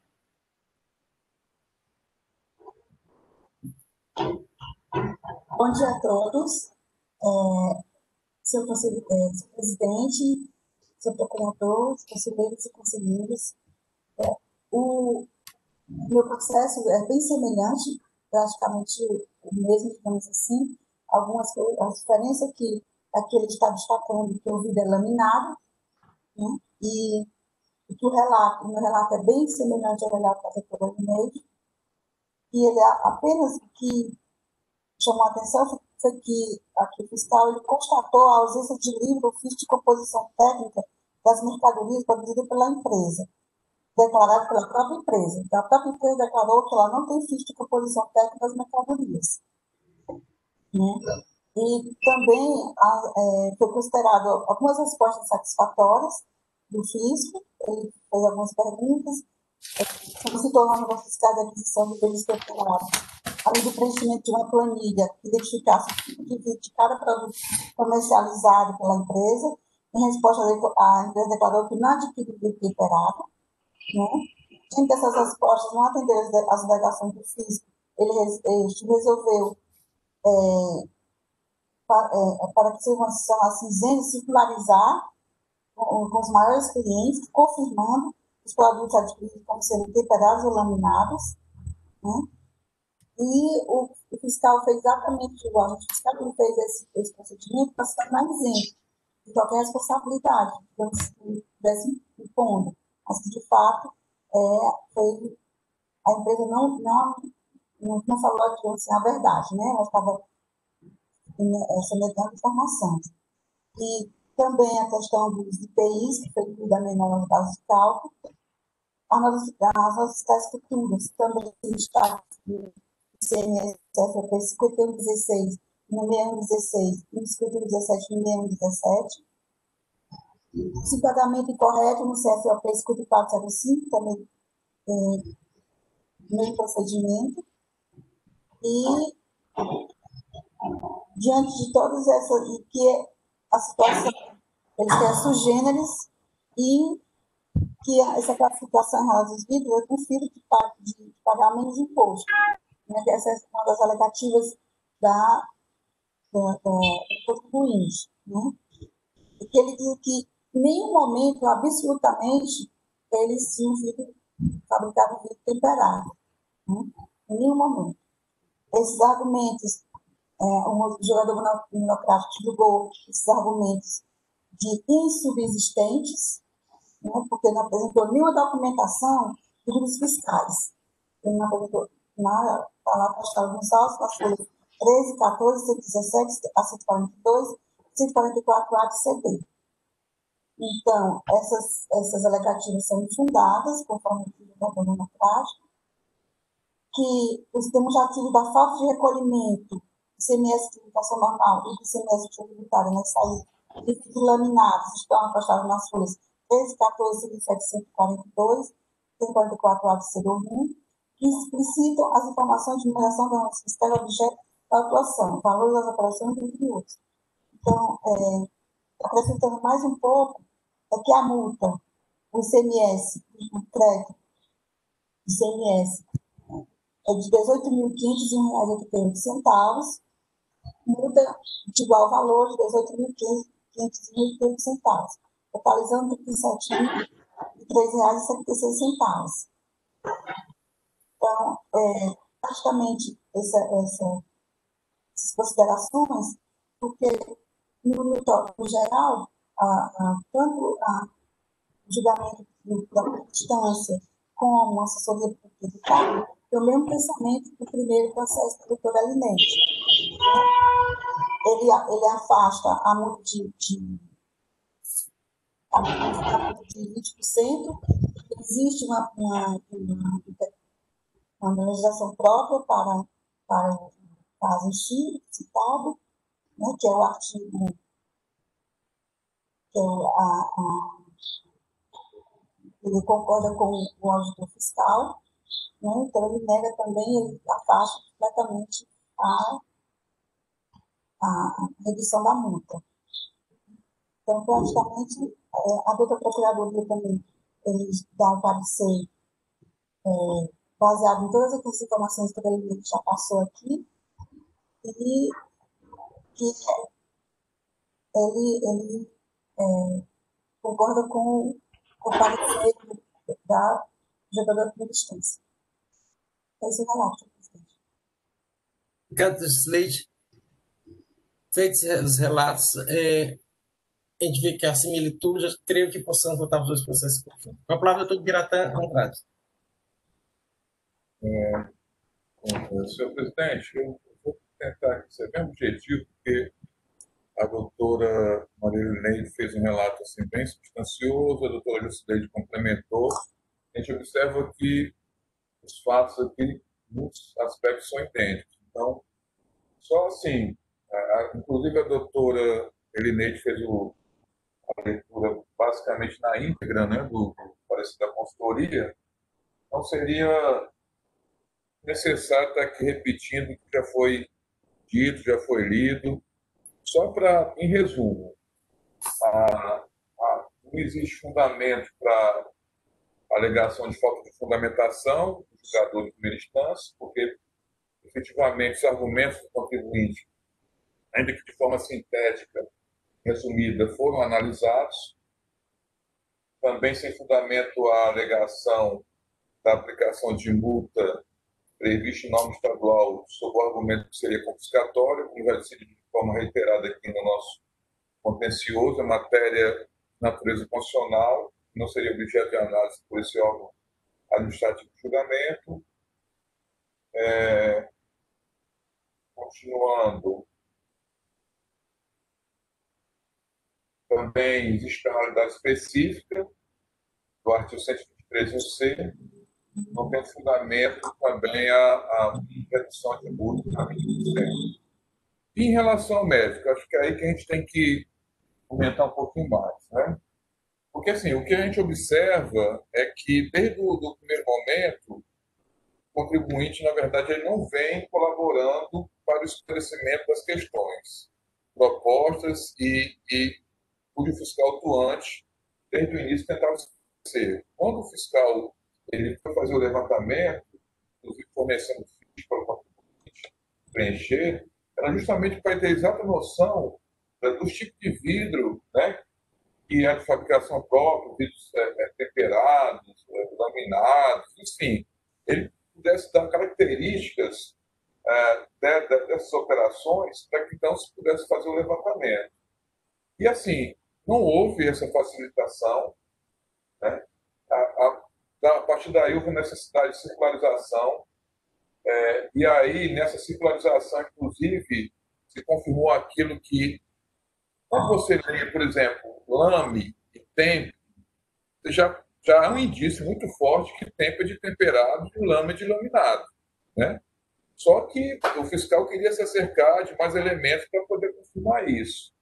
Bom dia a todos, seu presidente, seu procurador, conselheiros e conselheiras. O meu processo é bem semelhante, praticamente o mesmo, digamos assim. Algumas coisas, a diferença é que aqui ele está destacando que o vidro é laminado, né? E que o meu relato é bem semelhante ao relato da doutora Inês, e ele apenas que chamou a atenção foi que aqui o fiscal ele constatou a ausência de livro ou ficha de composição técnica das mercadorias produzidas pela empresa, declarado pela própria empresa. Então, a própria empresa declarou que ela não tem ficha de composição técnica das mercadorias, né? E também foi considerado algumas respostas satisfatórias do fisco. Ele fez algumas perguntas, como se tornar negócio fiscal de aquisição de bens temperados, além do preenchimento de uma planilha que identificasse o tipo de vidro de cada produto comercializado pela empresa. Em resposta, a empresa declarou que não adquiriu vidro temperado, né? Diante dessas respostas, não atendendo às alegações do fisco, ele resolveu, para que seja uma decisão assim, circularizar com os maiores clientes, confirmando os produtos adquiridos como sendo temperados ou laminados, né? E o fiscal fez exatamente igual. O fiscal que fez esse procedimento para ficar mais isento de qualquer responsabilidade que estivesse impondo, mas que, de fato, a empresa não falou, digamos assim, a verdade, né? Ela estava sometendo informações. E também a questão dos IPIs, que foi incluída na base de cálculo, as notas fiscais futuras também se destacam no CMS-FP 5116, no 6116 e no 5117 no 6117. Se pagamento incorreto no CFOP 5405, também no procedimento. E, diante de todas essas, e que a situação, eles têm sugêneres e que essa classificação em relação aos vidros é com o filho de pagar menos imposto. Né? Essa é uma das alegativas da contribuinte. Né? E que ele diz que em nenhum momento, absolutamente, eles tinham fabricavam vidro temperado. Né? Em nenhum momento. Esses argumentos, o jogador monocrático divulgou esses argumentos de insubsistentes, né, porque não apresentou nenhuma documentação de juros fiscais. Ele não apresentou nada, está lá postado nos autos, nas folhas 13, 14, 117, a 142, 144 A de CD. Então, essas alegativas são infundadas, conforme o jogador monocrático, que o sistema já ativo da falta de recolhimento do ICMS de tributação normal e do ICMS de tributário nas saídas de laminados estão apostados nas folhas 13, 14, 107, 142, 144 A de C21, que explicitam as informações de numeração da nossa fiscal objeto da atuação, valores das operações, entre outros. Então, acrescentando mais um pouco, é que a multa, o ICMS, o crédito, o ICMS, é de R$ 18.501,88, muda de igual valor de R$ 18.501,88, totalizando R$ 37.003,76. Então, praticamente essas considerações, porque no tópico geral, tanto o julgamento da instância como a assessoria tributária tem o mesmo pensamento do primeiro processo do doutor Elinete. Ele afasta a multa de 20%. Existe uma legislação própria para o caso citado, né, que é o artigo, que ele concorda com o auditor fiscal, né, então ele nega também, ele afasta completamente a redução da multa. Então, praticamente, a doutora Procuradoria também, eles dão um parecer baseado em todas aquelas informações que ele já passou aqui, e que ele concorda com o parecer da jogadora de distância. Esse é o relato, presidente. Obrigado, Leite. Feitos os relatos, a gente vê que a similitude, eu creio que possamos votar os dois processos. Com a palavra, doutor Biratã Andrade. Senhor presidente, eu vou tentar ser bem objetivo, porque a doutora Maria Elineide fez um relato assim, bem substancioso, a doutora Lucileide complementou. A gente observa que os fatos aqui, muitos aspectos são idênticos. Então, só assim, inclusive a doutora Elineide fez a leitura basicamente na íntegra, né, do parecer da consultoria, não seria necessário estar aqui repetindo o que já foi dito, já foi lido. Só para, em resumo, não existe fundamento para alegação de falta de fundamentação do julgador de primeira instância, porque, efetivamente, os argumentos do contribuinte, ainda que de forma sintética, resumida, foram analisados. Também sem fundamento a alegação da aplicação de multa prevista em norma estadual sob o argumento que seria confiscatório, como já disse de forma reiterada aqui no nosso contencioso, a matéria de natureza constitucional, não seria objeto de análise por esse órgão administrativo de julgamento. Continuando, também existe penalidade específica do artigo 123 13C, não tem fundamento também a redução de multa a 20%. E em relação ao médico, acho que é aí que a gente tem que comentar um pouquinho mais, né? Porque, assim, o que a gente observa é que, desde o primeiro momento, o contribuinte, na verdade, ele não vem colaborando para o esclarecimento das questões propostas e o fiscal atuante, desde o início, tentava ser. Quando o fiscal ele foi fazer o levantamento, inclusive fornecendo fichas para o contribuinte preencher, era justamente para ter exata noção dos tipos de vidro, né, que é de fabricação própria, vidros temperados, laminados, enfim, ele pudesse dar características dessas operações para que então se pudesse fazer o levantamento. E assim, não houve essa facilitação, né? A partir daí houve necessidade de circularização, e aí nessa circularização, inclusive, se confirmou aquilo que, quando você lê, por exemplo, lame e tempe, já há um indício muito forte que tempe é de temperado e lame é de laminado, né? Só que o fiscal queria se acercar de mais elementos para poder confirmar isso.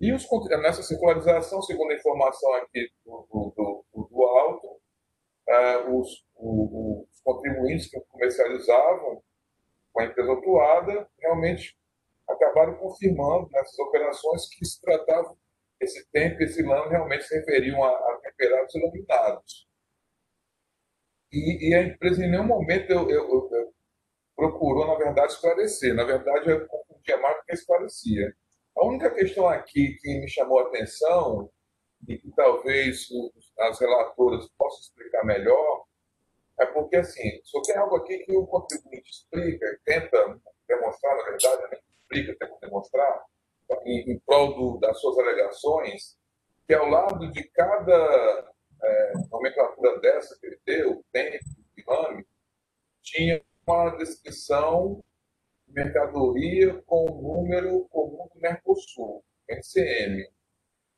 E nessa circularização, segundo a informação aqui do alto, os contribuintes que comercializavam com a empresa autuada realmente acabaram confirmando nessas operações que se tratava, esse tempo, esse lame realmente se referiam a temperados e laminados. E a empresa em nenhum momento procurou, na verdade, esclarecer. Na verdade, eu confundia mais do que esclarecia. A única questão aqui que me chamou a atenção, e que talvez as relatoras possam explicar melhor, é porque, assim, só tem algo aqui que o contribuinte explica, tenta demonstrar, na verdade, né? Explica, tenta demonstrar, em prol das suas alegações, que ao lado de cada nomenclatura dessa que ele deu, tempo, dinâmico, tinha uma descrição de mercadoria com o número comum do Mercosul, NCM,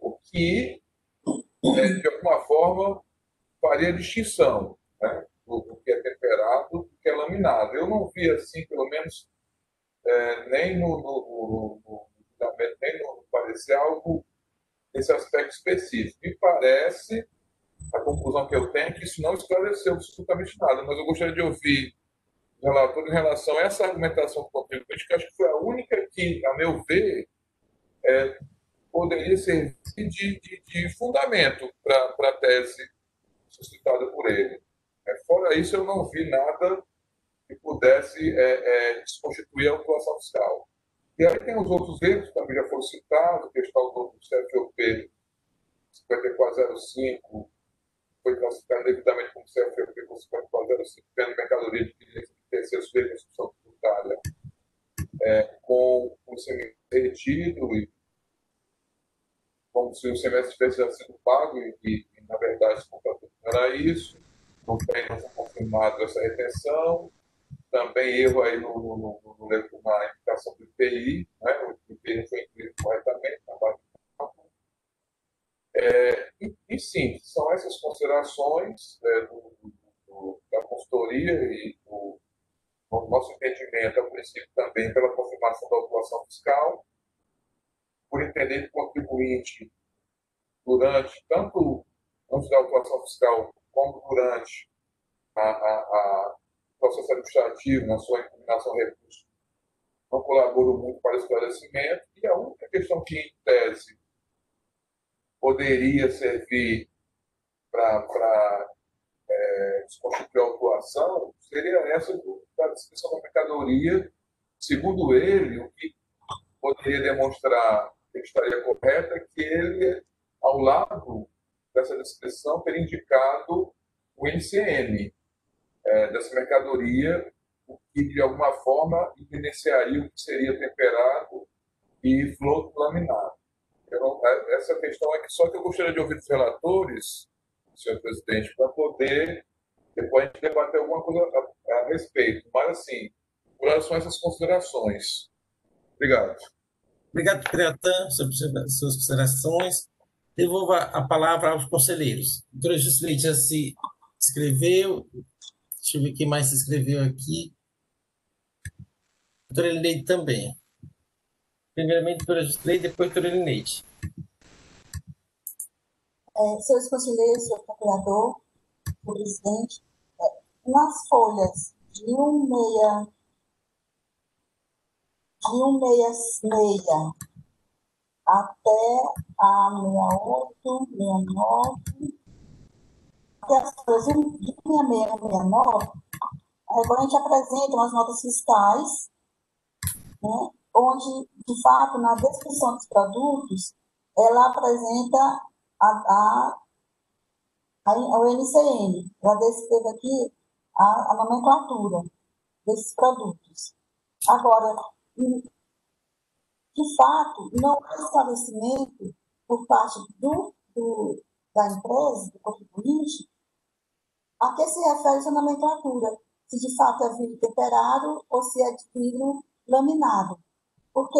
o que, de alguma forma, faria distinção, né, do que é temperado do que é laminado. Eu não vi, assim, pelo menos, nem no parecer algo nesse aspecto específico. Me parece, a conclusão que eu tenho é que isso não esclareceu absolutamente nada, mas eu gostaria de ouvir o relator em relação a essa argumentação do contribuinte, que acho que foi a única que, a meu ver, poderia servir de fundamento para a tese suscitada por ele. Fora isso, eu não vi nada que pudesse desconstituir a autuação fiscal. E aí tem os outros erros, também já foram citados, a questão do CFOP 5405, foi classificado devidamente como CFOP com 5405, tendo mercadoria de terceiro sujeito à execução tributária com o semestre retido, e como se o semestre tivesse sido pago, e na verdade, se contratou não era isso, não foi confirmado essa retenção. Também erro aí na indicação do IPI, né? O IPI não foi incluído corretamente na base do campo. E sim, são essas considerações da consultoria e do nosso entendimento, ao princípio, também pela confirmação da autuação fiscal, por entender que o contribuinte, durante, tanto antes da autuação fiscal, como durante o processo administrativo, na sua impugnação de recurso, não colaborou muito para o esclarecimento, e a única questão que, em tese, poderia servir para desconstituir a autuação seria essa da descrição da mercadoria, segundo ele, o que poderia demonstrar que estaria correto é que ele, ao lado dessa descrição, teria indicado o NCM dessa mercadoria, o que, de alguma forma, evidenciaria o que seria temperado e flor laminado. Essa questão é que só que eu gostaria de ouvir dos relatores, senhor presidente, para poder depois a gente debater alguma coisa a respeito. Mas, assim, quais são essas considerações? Obrigado. Obrigado, Creatan, sobre suas considerações. Devolvo a palavra aos conselheiros. Doutora Juscelite, se Escreveu. Deixa eu ver quem mais se inscreveu aqui. Doutora Elineide também. Primeiramente, doutora Juscelia, depois doutora Elineide. Senhores conselheiros, senhor procurador, senhor presidente, nas folhas de 166 até a 68, 69, até as folhas de 66 a 69, agora a gente apresenta umas notas fiscais, né, onde, de fato, na descrição dos produtos, ela apresenta o NCM, ela descreve aqui a nomenclatura desses produtos. Agora, de fato, não há esclarecimento por parte da empresa, do contribuinte, a que se refere essa nomenclatura, se de fato é vidro temperado ou se é de vidro laminado. Porque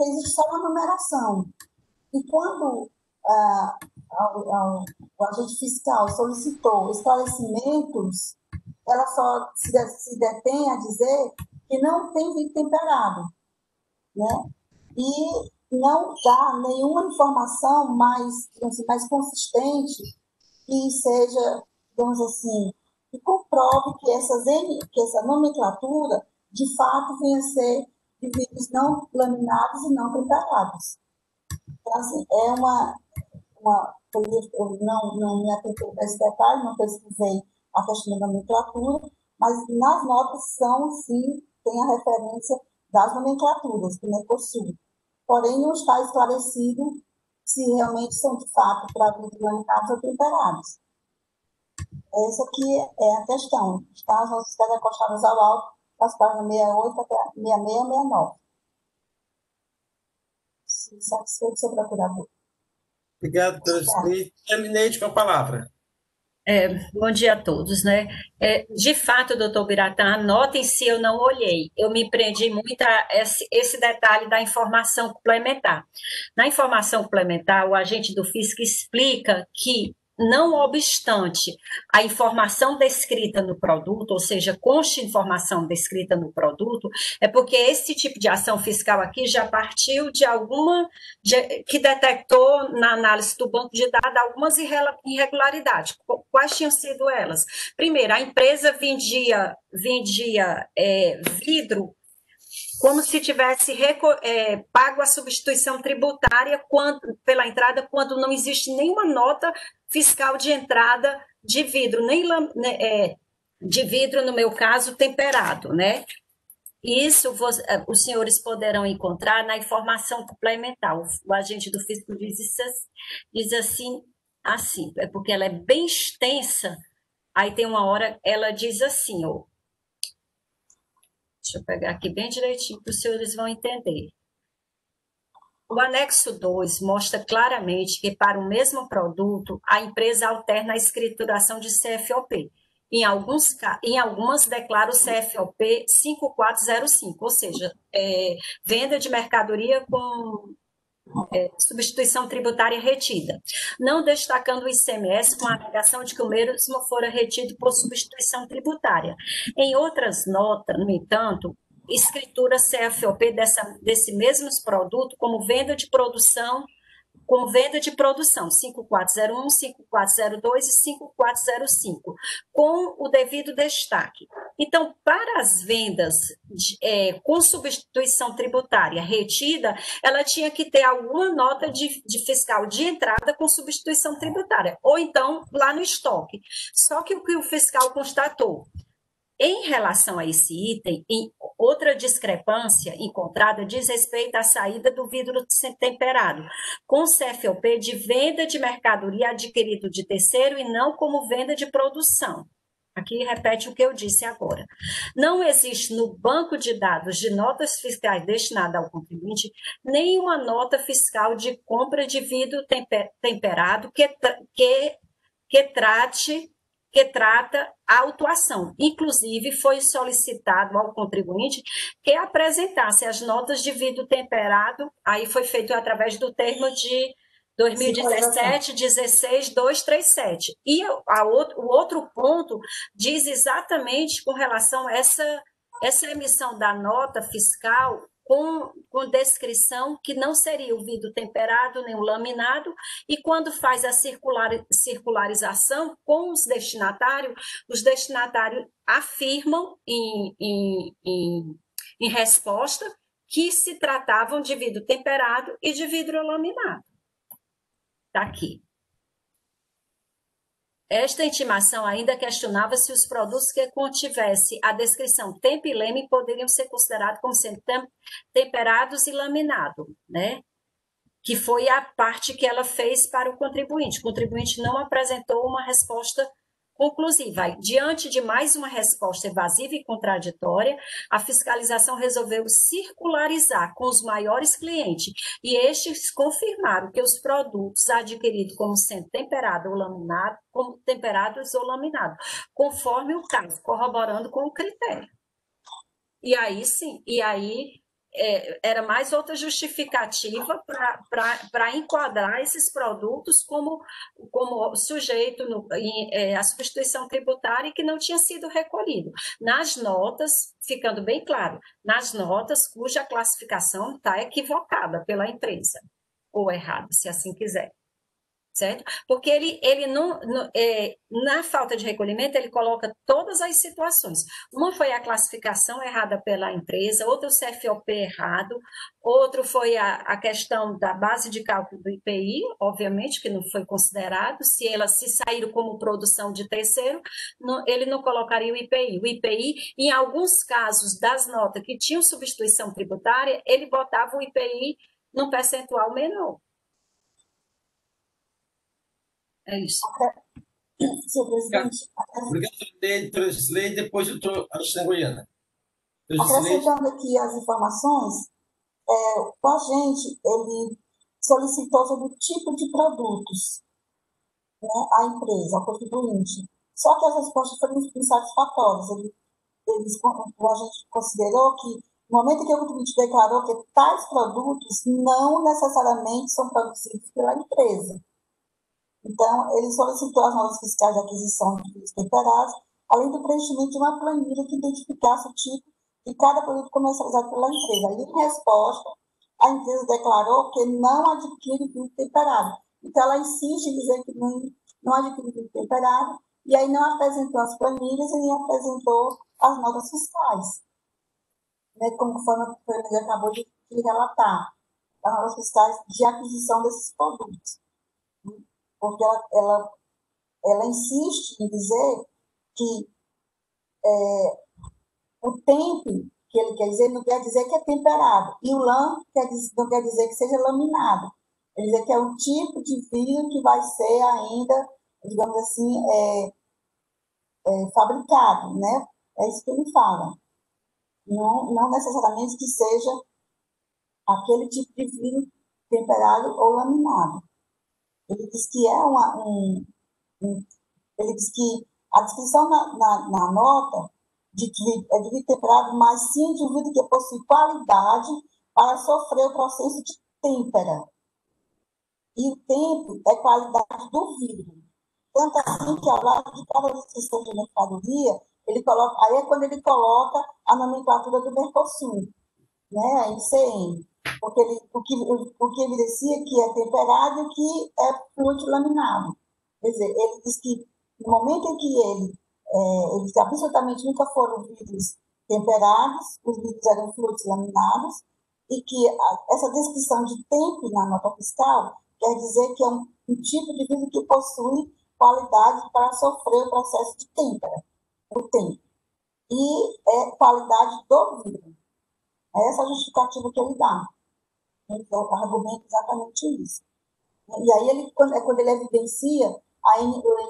existe só uma numeração. E quando o agente fiscal solicitou esclarecimentos, ela só se detém a dizer que não tem vidro temperado, né? E não dá nenhuma informação mais consistente que seja, digamos assim, que comprove que essa nomenclatura, de fato, venha a ser de vidros não laminados e não temperados. Então, assim, eu não me atentei para esse detalhe, não pesquisei a questão da nomenclatura, mas nas notas sim, tem a referência das nomenclaturas do Mercosul. Porém, não está esclarecido se realmente são, de fato, para vidros laminados ou temperados. Essa aqui é a questão. Está as notas fiscais acostadas ao alto, das páginas 68 até 66 e 69. Satisfeito, senhor procurador. Obrigado, doutora Juscelia. Elineide, com a palavra. Bom dia a todos, né? De fato, doutor Biratã, a nota em si eu não olhei, eu me prendi muito a esse detalhe da informação complementar. Na informação complementar, o agente do fisco explica que, não obstante a informação descrita no produto, ou seja, conste informação descrita no produto, é porque esse tipo de ação fiscal aqui já partiu que detectou na análise do banco de dados algumas irregularidades. Quais tinham sido elas? Primeiro, a empresa vendia vidro como se tivesse pago a substituição tributária pela entrada, quando não existe nenhuma nota fiscal de entrada de vidro, de vidro, no meu caso, temperado, né? Isso os senhores poderão encontrar na informação complementar. O agente do fisco diz assim, é porque ela é bem extensa, aí tem uma hora, ela diz assim, deixa eu pegar aqui bem direitinho para os senhores vão entender. O anexo 2 mostra claramente que, para o mesmo produto, a empresa alterna a escrituração de CFOP. Em algumas declara o CFOP 5405, ou seja, venda de mercadoria com substituição tributária retida, não destacando o ICMS com a alegação de que o mesmo fora retido por substituição tributária. Em outras notas, no entanto, escritura CFOP desse mesmo produto como venda de produção, 5401, 5402 e 5405, com o devido destaque. Então, para as vendas com substituição tributária retida, ela tinha que ter alguma nota de fiscal de entrada com substituição tributária, ou então lá no estoque. Só que o que o fiscal constatou, em relação a esse item, outra discrepância encontrada diz respeito à saída do vidro temperado, com CFOP de venda de mercadoria adquirido de terceiro e não como venda de produção. Aqui repete o que eu disse agora. Não existe no banco de dados de notas fiscais destinada ao contribuinte nenhuma nota fiscal de compra de vidro temperado que trata a autuação. Inclusive, foi solicitado ao contribuinte que apresentasse as notas de vidro temperado, aí foi feito através do termo 2017, 16, 237. E o outro ponto diz exatamente com relação a essa emissão da nota fiscal com descrição que não seria o vidro temperado nem o laminado, e quando faz a circularização com os destinatários afirmam em resposta que se tratavam de vidro temperado e de vidro laminado. Está aqui. Esta intimação ainda questionava se os produtos que contivessem a descrição tempo e leme poderiam ser considerados como sendo temperados e laminados, né? Que foi a parte que ela fez para o contribuinte. O contribuinte não apresentou uma resposta conclusiva. Diante de mais uma resposta evasiva e contraditória, a fiscalização resolveu circularizar com os maiores clientes e estes confirmaram que os produtos adquiridos como sendo temperados ou laminados, como temperados ou laminados, conforme o caso, corroborando com o critério. E aí sim, era mais outra justificativa para enquadrar esses produtos como sujeito à substituição tributária e que não tinha sido recolhido. Nas notas, ficando bem claro, nas notas cuja classificação está equivocada pela empresa, ou errada, se assim quiser. Certo? Porque ele não, na falta de recolhimento, ele coloca todas as situações. Uma foi a classificação errada pela empresa, outra o CFOP errado, outro foi a questão da base de cálculo do IPI, obviamente, que não foi considerado, se saíram como produção de terceiro, ele não colocaria o IPI. O IPI, em alguns casos das notas que tinham substituição tributária, ele botava o IPI num percentual menor. É isso. Senhor presidente, Obrigado, doutor Slay, depois o doutor Alexandre Goiana. Acrescentando aqui as informações, o agente ele solicitou sobre o tipo de produtos, né, à empresa, ao contribuinte. Só que as respostas foram insatisfatórias. O agente considerou que, no momento em que o contribuinte declarou que tais produtos não necessariamente são produzidos pela empresa. Então, ele solicitou as notas fiscais de aquisição de vidros temperados, além do preenchimento de uma planilha que identificasse o tipo de cada produto comercializado pela empresa. E, em resposta, a empresa declarou que não adquire vidro temperado. Então, ela insiste em dizer que não adquire vidro temperado, e aí não apresentou as planilhas e nem apresentou as notas fiscais, né, conforme a Fernanda acabou de relatar, as notas fiscais de aquisição desses produtos. Porque ela insiste em dizer que o tempo que ele quer dizer não quer dizer que é temperado, e o lã não quer dizer que seja laminado. Quer dizer que é um tipo de vidro que vai ser ainda, digamos assim, fabricado, né? É isso que ele fala. Não necessariamente que seja aquele tipo de vidro temperado ou laminado. Ele diz que ele diz que a descrição na nota de vidro temperado, mas sim de um vidro que possui qualidade para sofrer o processo de têmpera. E o tempo é qualidade do vidro. Tanto assim que ao lado de cada descrição de mercadoria, aí é quando ele coloca a nomenclatura do Mercosul, né, a MCM. Porque o que evidencia que é temperado e que é fluido laminado. Quer dizer, ele diz que no momento em que eles absolutamente nunca foram vidros temperados, os vidros eram fluidos laminados, e que essa descrição de tempo na nota fiscal quer dizer que é um tipo de vidro que possui qualidade para sofrer o processo de têmpera, o tempo. E é qualidade do vidro. É essa a justificativa que ele dá. Então, argumenta exatamente isso. E aí, quando ele evidencia o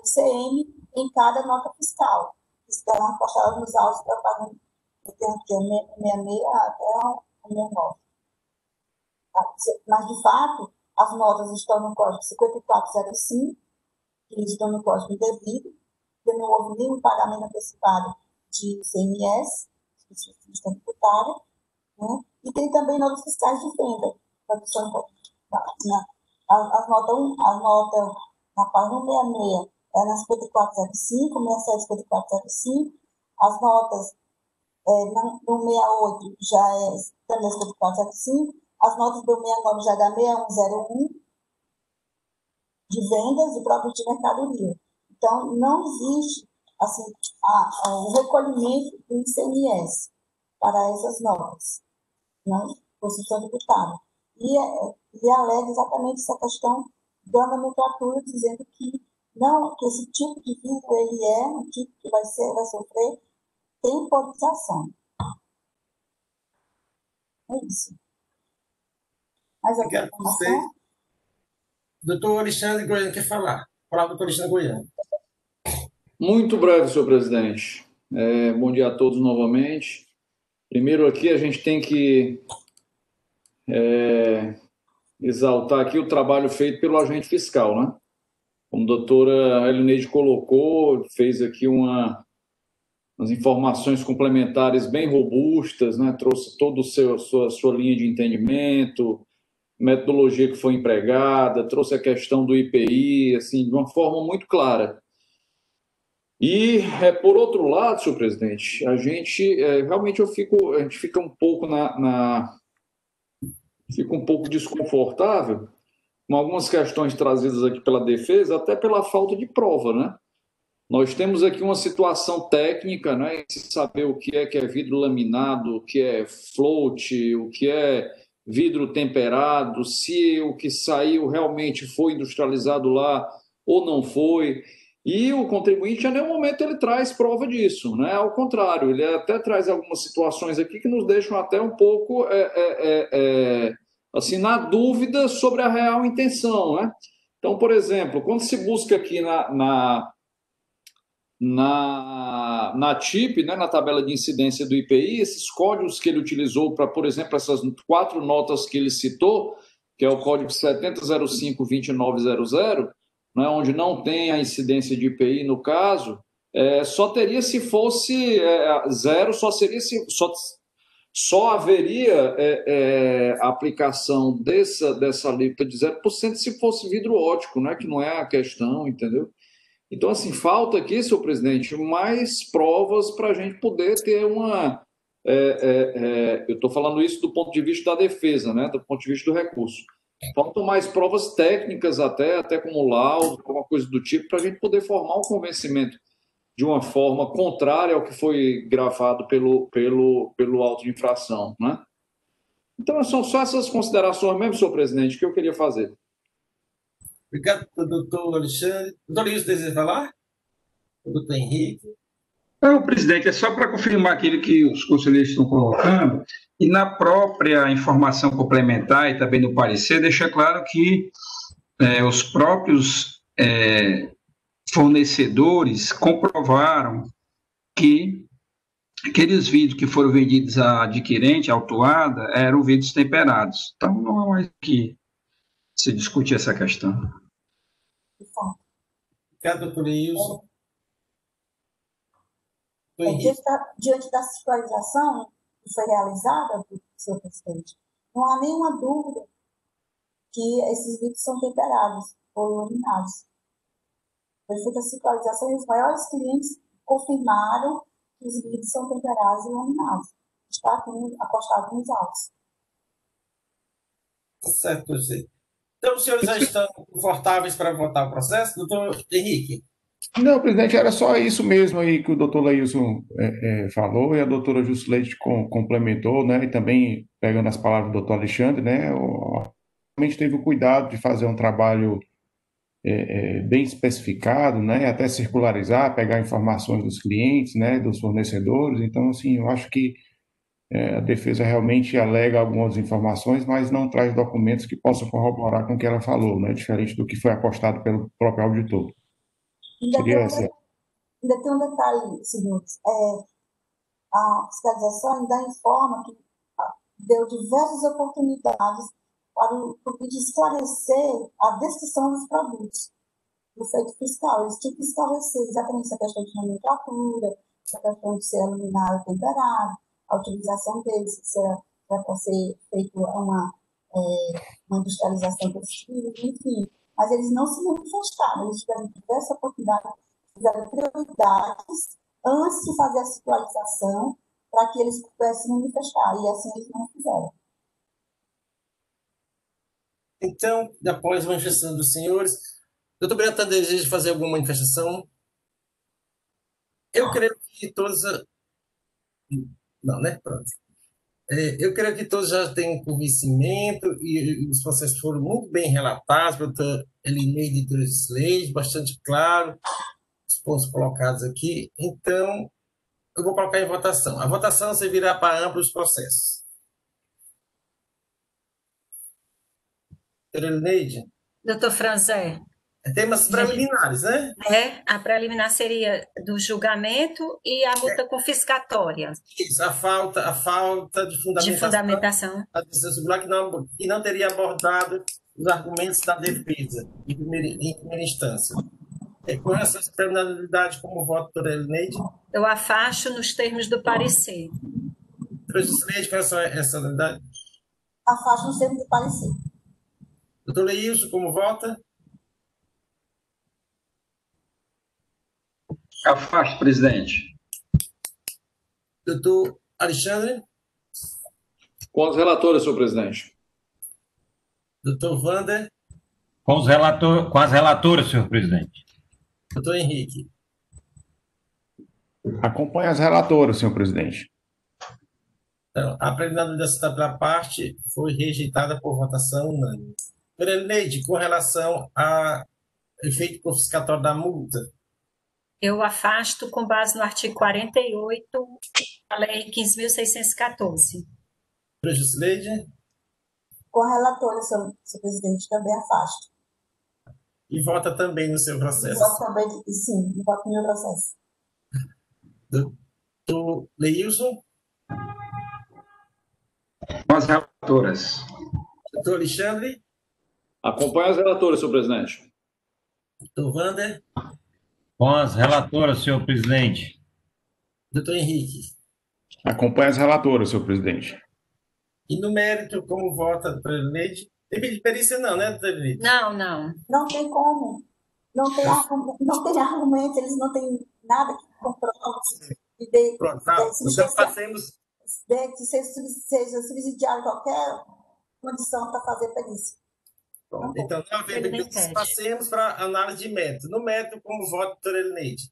MCM em cada nota fiscal, que estão postadas nos autos da página, eu tenho aqui, 66 até o 69. Mas, de fato, as notas estão no Código 5405, que estão no Código indevido, porque não houve nenhum pagamento antecipado de ICMS, substituição tributária, né? E tem também notas fiscais de venda, As notas na página 166 é na 5405, 67, 5405. As notas no 68 já é também 5405. As notas do 69 já dá 6101 de vendas e produtos de mercadoria. Então, não existe assim, o recolhimento do ICMS para essas notas, né? Constituição tributária. E alega exatamente essa questão da nomenclatura, dizendo que não, que esse tipo de vidro ele é um tipo que vai sofrer temporização. É isso. Mais alguma Obrigado a você. informação? Doutor Alexandre Goiano quer falar. Fala, doutor Alexandre Goiano. Muito breve, senhor presidente. Bom dia a todos novamente. Primeiro aqui a gente tem que exaltar aqui o trabalho feito pelo agente fiscal, né? Como a doutora Elineide colocou, fez aqui umas informações complementares bem robustas, né? Trouxe toda a sua linha de entendimento, metodologia que foi empregada, trouxe a questão do IPI, assim, de uma forma muito clara. E, por outro lado, senhor presidente, a gente realmente a gente fica um pouco fica um pouco desconfortável com algumas questões trazidas aqui pela defesa, até pela falta de prova, né? Nós temos aqui uma situação técnica, né? Saber o que é vidro laminado, o que é float, o que é vidro temperado, se o que saiu realmente foi industrializado lá ou não foi. E o contribuinte, a nenhum momento, ele traz prova disso, né? Ao contrário, ele até traz algumas situações aqui que nos deixam até um pouco assim, na dúvida sobre a real intenção, né? Então, por exemplo, quando se busca aqui na TIP, né, na tabela de incidência do IPI, esses códigos que ele utilizou para, por exemplo, essas 4 notas que ele citou, que é o código 7005-2900, né, onde não tem a incidência de IPI no caso, só teria se fosse zero, só haveria a aplicação dessa alíquota de 0% se fosse vidro óptico, né, que não é a questão, entendeu? Então, assim, falta aqui, senhor presidente, mais provas para a gente poder ter uma... eu estou falando isso do ponto de vista da defesa, né, do ponto de vista do recurso. Faltam mais provas técnicas até como laudo, alguma coisa do tipo, para a gente poder formar um convencimento de uma forma contrária ao que foi gravado pelo auto de infração, né? Então, são só essas considerações mesmo, senhor presidente, que eu queria fazer. Obrigado, doutor Alexandre. Doutor Luiz, deseja falar? Doutor Henrique? Não, presidente, é só para confirmar aquilo que os conselheiros estão colocando, e na própria informação complementar e também no parecer, deixa claro que os próprios fornecedores comprovaram que aqueles vidros que foram vendidos à adquirente, à autuada, eram vidros temperados. Então, não é mais que se discutir essa questão. Obrigado, doutor Wilson. Diante da fiscalização que foi realizada, senhor presidente, não há nenhuma dúvida que esses vidros são temperados ou laminados. Foi feita a fiscalização e os maiores clientes confirmaram que os vidros são temperados e laminados. Está aqui acostado nos autos. Certo, você. Então, os senhores já estão confortáveis para votar o processo? Doutor Henrique? Não, presidente, era só isso mesmo aí que o doutor Leilson falou e a doutora Jusceleide complementou, né? E também, pegando as palavras do doutor Alexandre, né? Realmente teve o cuidado de fazer um trabalho bem especificado, né? Até circularizar, pegar informações dos clientes, né? Dos fornecedores. Então, assim, eu acho que a defesa realmente alega algumas informações, mas não traz documentos que possam corroborar com o que ela falou, né? Diferente do que foi apostado pelo próprio auditor. Ainda tem um detalhe, senhores. A fiscalização ainda informa que deu diversas oportunidades para o de esclarecer a descrição dos produtos do feito fiscal. Eles tinham que esclarecer exatamente essa questão de nomenclatura, essa questão de ser aluminado ou temperado, a utilização deles, se era para ser feito uma uma industrialização possível, enfim. Mas eles não se manifestaram, eles tiveram diversas oportunidades, tiveram prioridades antes de fazer a situalização para que eles pudessem manifestar, e assim eles não fizeram. Então, após a manifestação dos senhores, doutor Bertan deseja fazer alguma manifestação? Eu creio que todos... Não, né? Pronto. Eu creio que todos já têm conhecimento e os processos foram muito bem relatados pelo doutor Elineide e doutor Gislaide, bastante claro, os pontos colocados aqui. Então, eu vou colocar em votação. A votação servirá para ambos os processos. Doutor Elineide? Doutor Franzé. Temas preliminares, né? A preliminar seria do julgamento e a multa confiscatória. Isso, a falta de fundamentação. A decisão singular que não teria abordado os argumentos da defesa em primeira instância. Com essa preliminaridade como voto, doutora Elineide? Eu afasto nos termos do parecer. Doutora Gislaide, com essa unidade? Afasto nos termos do parecer. Doutor Leilson, como vota? Afasto, presidente. Doutor Alexandre? Com os relatores, senhor presidente. Doutor Wander? Com as relatoras, senhor presidente. Doutor Henrique? Acompanhe as relatoras, senhor presidente. Então, a preliminar dessa parte foi rejeitada por votação unânime. Doutora Elineide, com relação ao efeito confiscatório da multa, eu afasto com base no artigo 48 da Lei 15.614. Doutora Gislaide? Com a relatora, senhor presidente, também afasto. E vota também no seu processo? Voto também, sim, voto no meu processo. Doutor Leilson? Com as relatoras. Doutor Alexandre? Acompanhe as relatoras, senhor presidente. Doutor Wander? Com as relatoras, senhor presidente. Doutor Henrique? Acompanhe as relatoras, senhor presidente. E no mérito, como vota a doutora Elineide? Tem pedido de perícia não, né, doutora Elineide? Não. Não tem como. Não tem argumento, eles não têm nada que comprove. Pronto, tá. Então passemos... Que seja subsidiado qualquer condição para fazer perícia. Então, passemos para a análise de mérito. No mérito, como vota a doutora Elineide?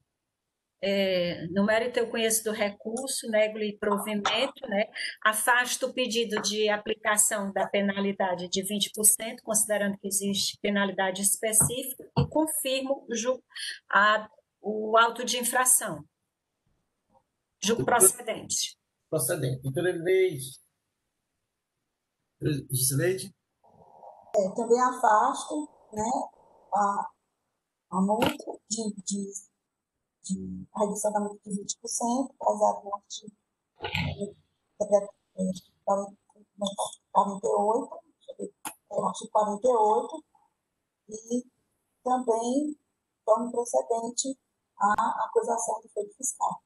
No mérito, eu conheço do recurso, nego-lhe provimento, né? Afasto o pedido de aplicação da penalidade de 20%, considerando que existe penalidade específica, e confirmo o auto de infração. Julgo procedente. Doutora Elineide? Gislaide? Também afasto, né, a multa de redução da multa de 20%, baseado no artigo 48, e também torno procedente a acusação de feito fiscal,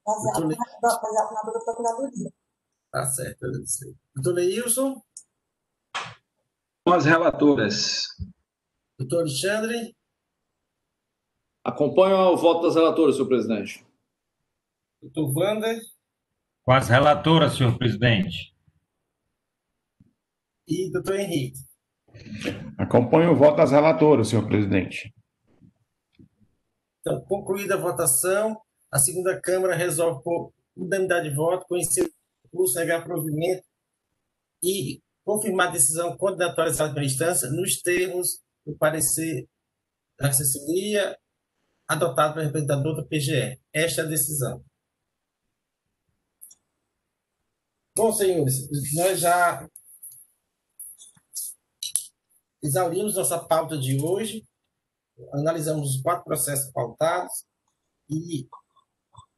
baseado na da Procuradoria. Tá certo. Doutor Leilson? Com as relatoras. Doutor Alexandre? Acompanho o voto das relatoras, senhor presidente. Doutor Wander? Com as relatoras, senhor presidente. E doutor Henrique? Acompanho o voto das relatoras, senhor presidente. Então, concluída a votação, a segunda Câmara resolve por unanimidade de voto, conhecer o recurso, negar provimento e confirmar a decisão condenatória da primeira instância nos termos do parecer da assessoria adotado pelo representador do PGE. Esta é a decisão. Bom, senhores, nós já exaurimos nossa pauta de hoje, analisamos os 4 processos pautados e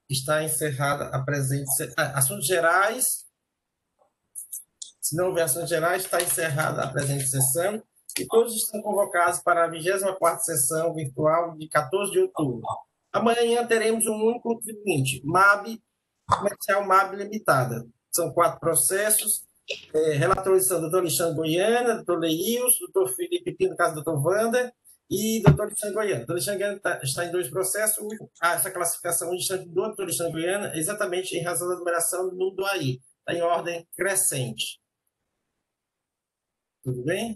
está encerrada a presente... Assuntos gerais, se não houver assuntos gerais, está encerrada a presente sessão e todos estão convocados para a 24ª sessão virtual de 14 de outubro. Amanhã teremos um único contribuinte, MAB, Comercial MAB Limitada. São 4 processos, Relatores são o doutor Alexandre Goiana, doutor Leilson, doutor Felipe Pino, no caso do doutor Wander, e doutor Alexandre Goiana. O doutor Alexandre Goiana está em 2 processos. Essa classificação do doutor Alexandre Goiana, exatamente em razão da numeração do aí. Está em ordem crescente. Tudo bem?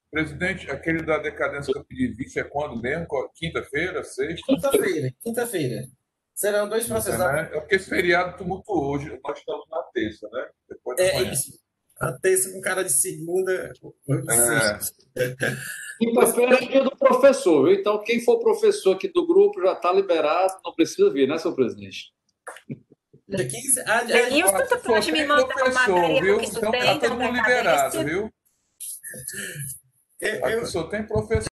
Presidente, aquele da decadência que eu pedi vista é quando mesmo? Quinta-feira, sexta? Quinta-feira. Serão 2 processos. Né? É porque esse feriado tumultuou hoje. Nós estamos na terça, né? Depois da manhã. Isso. A terça com cara de segunda. Quinta-feira é dia do professor, viu? Então, quem for professor aqui do grupo já está liberado, não precisa vir, né, senhor presidente? Leilson, tu pode me mandar o material que tu então, tem está todo mundo liberado, viu? Eu Aqui só tem professor.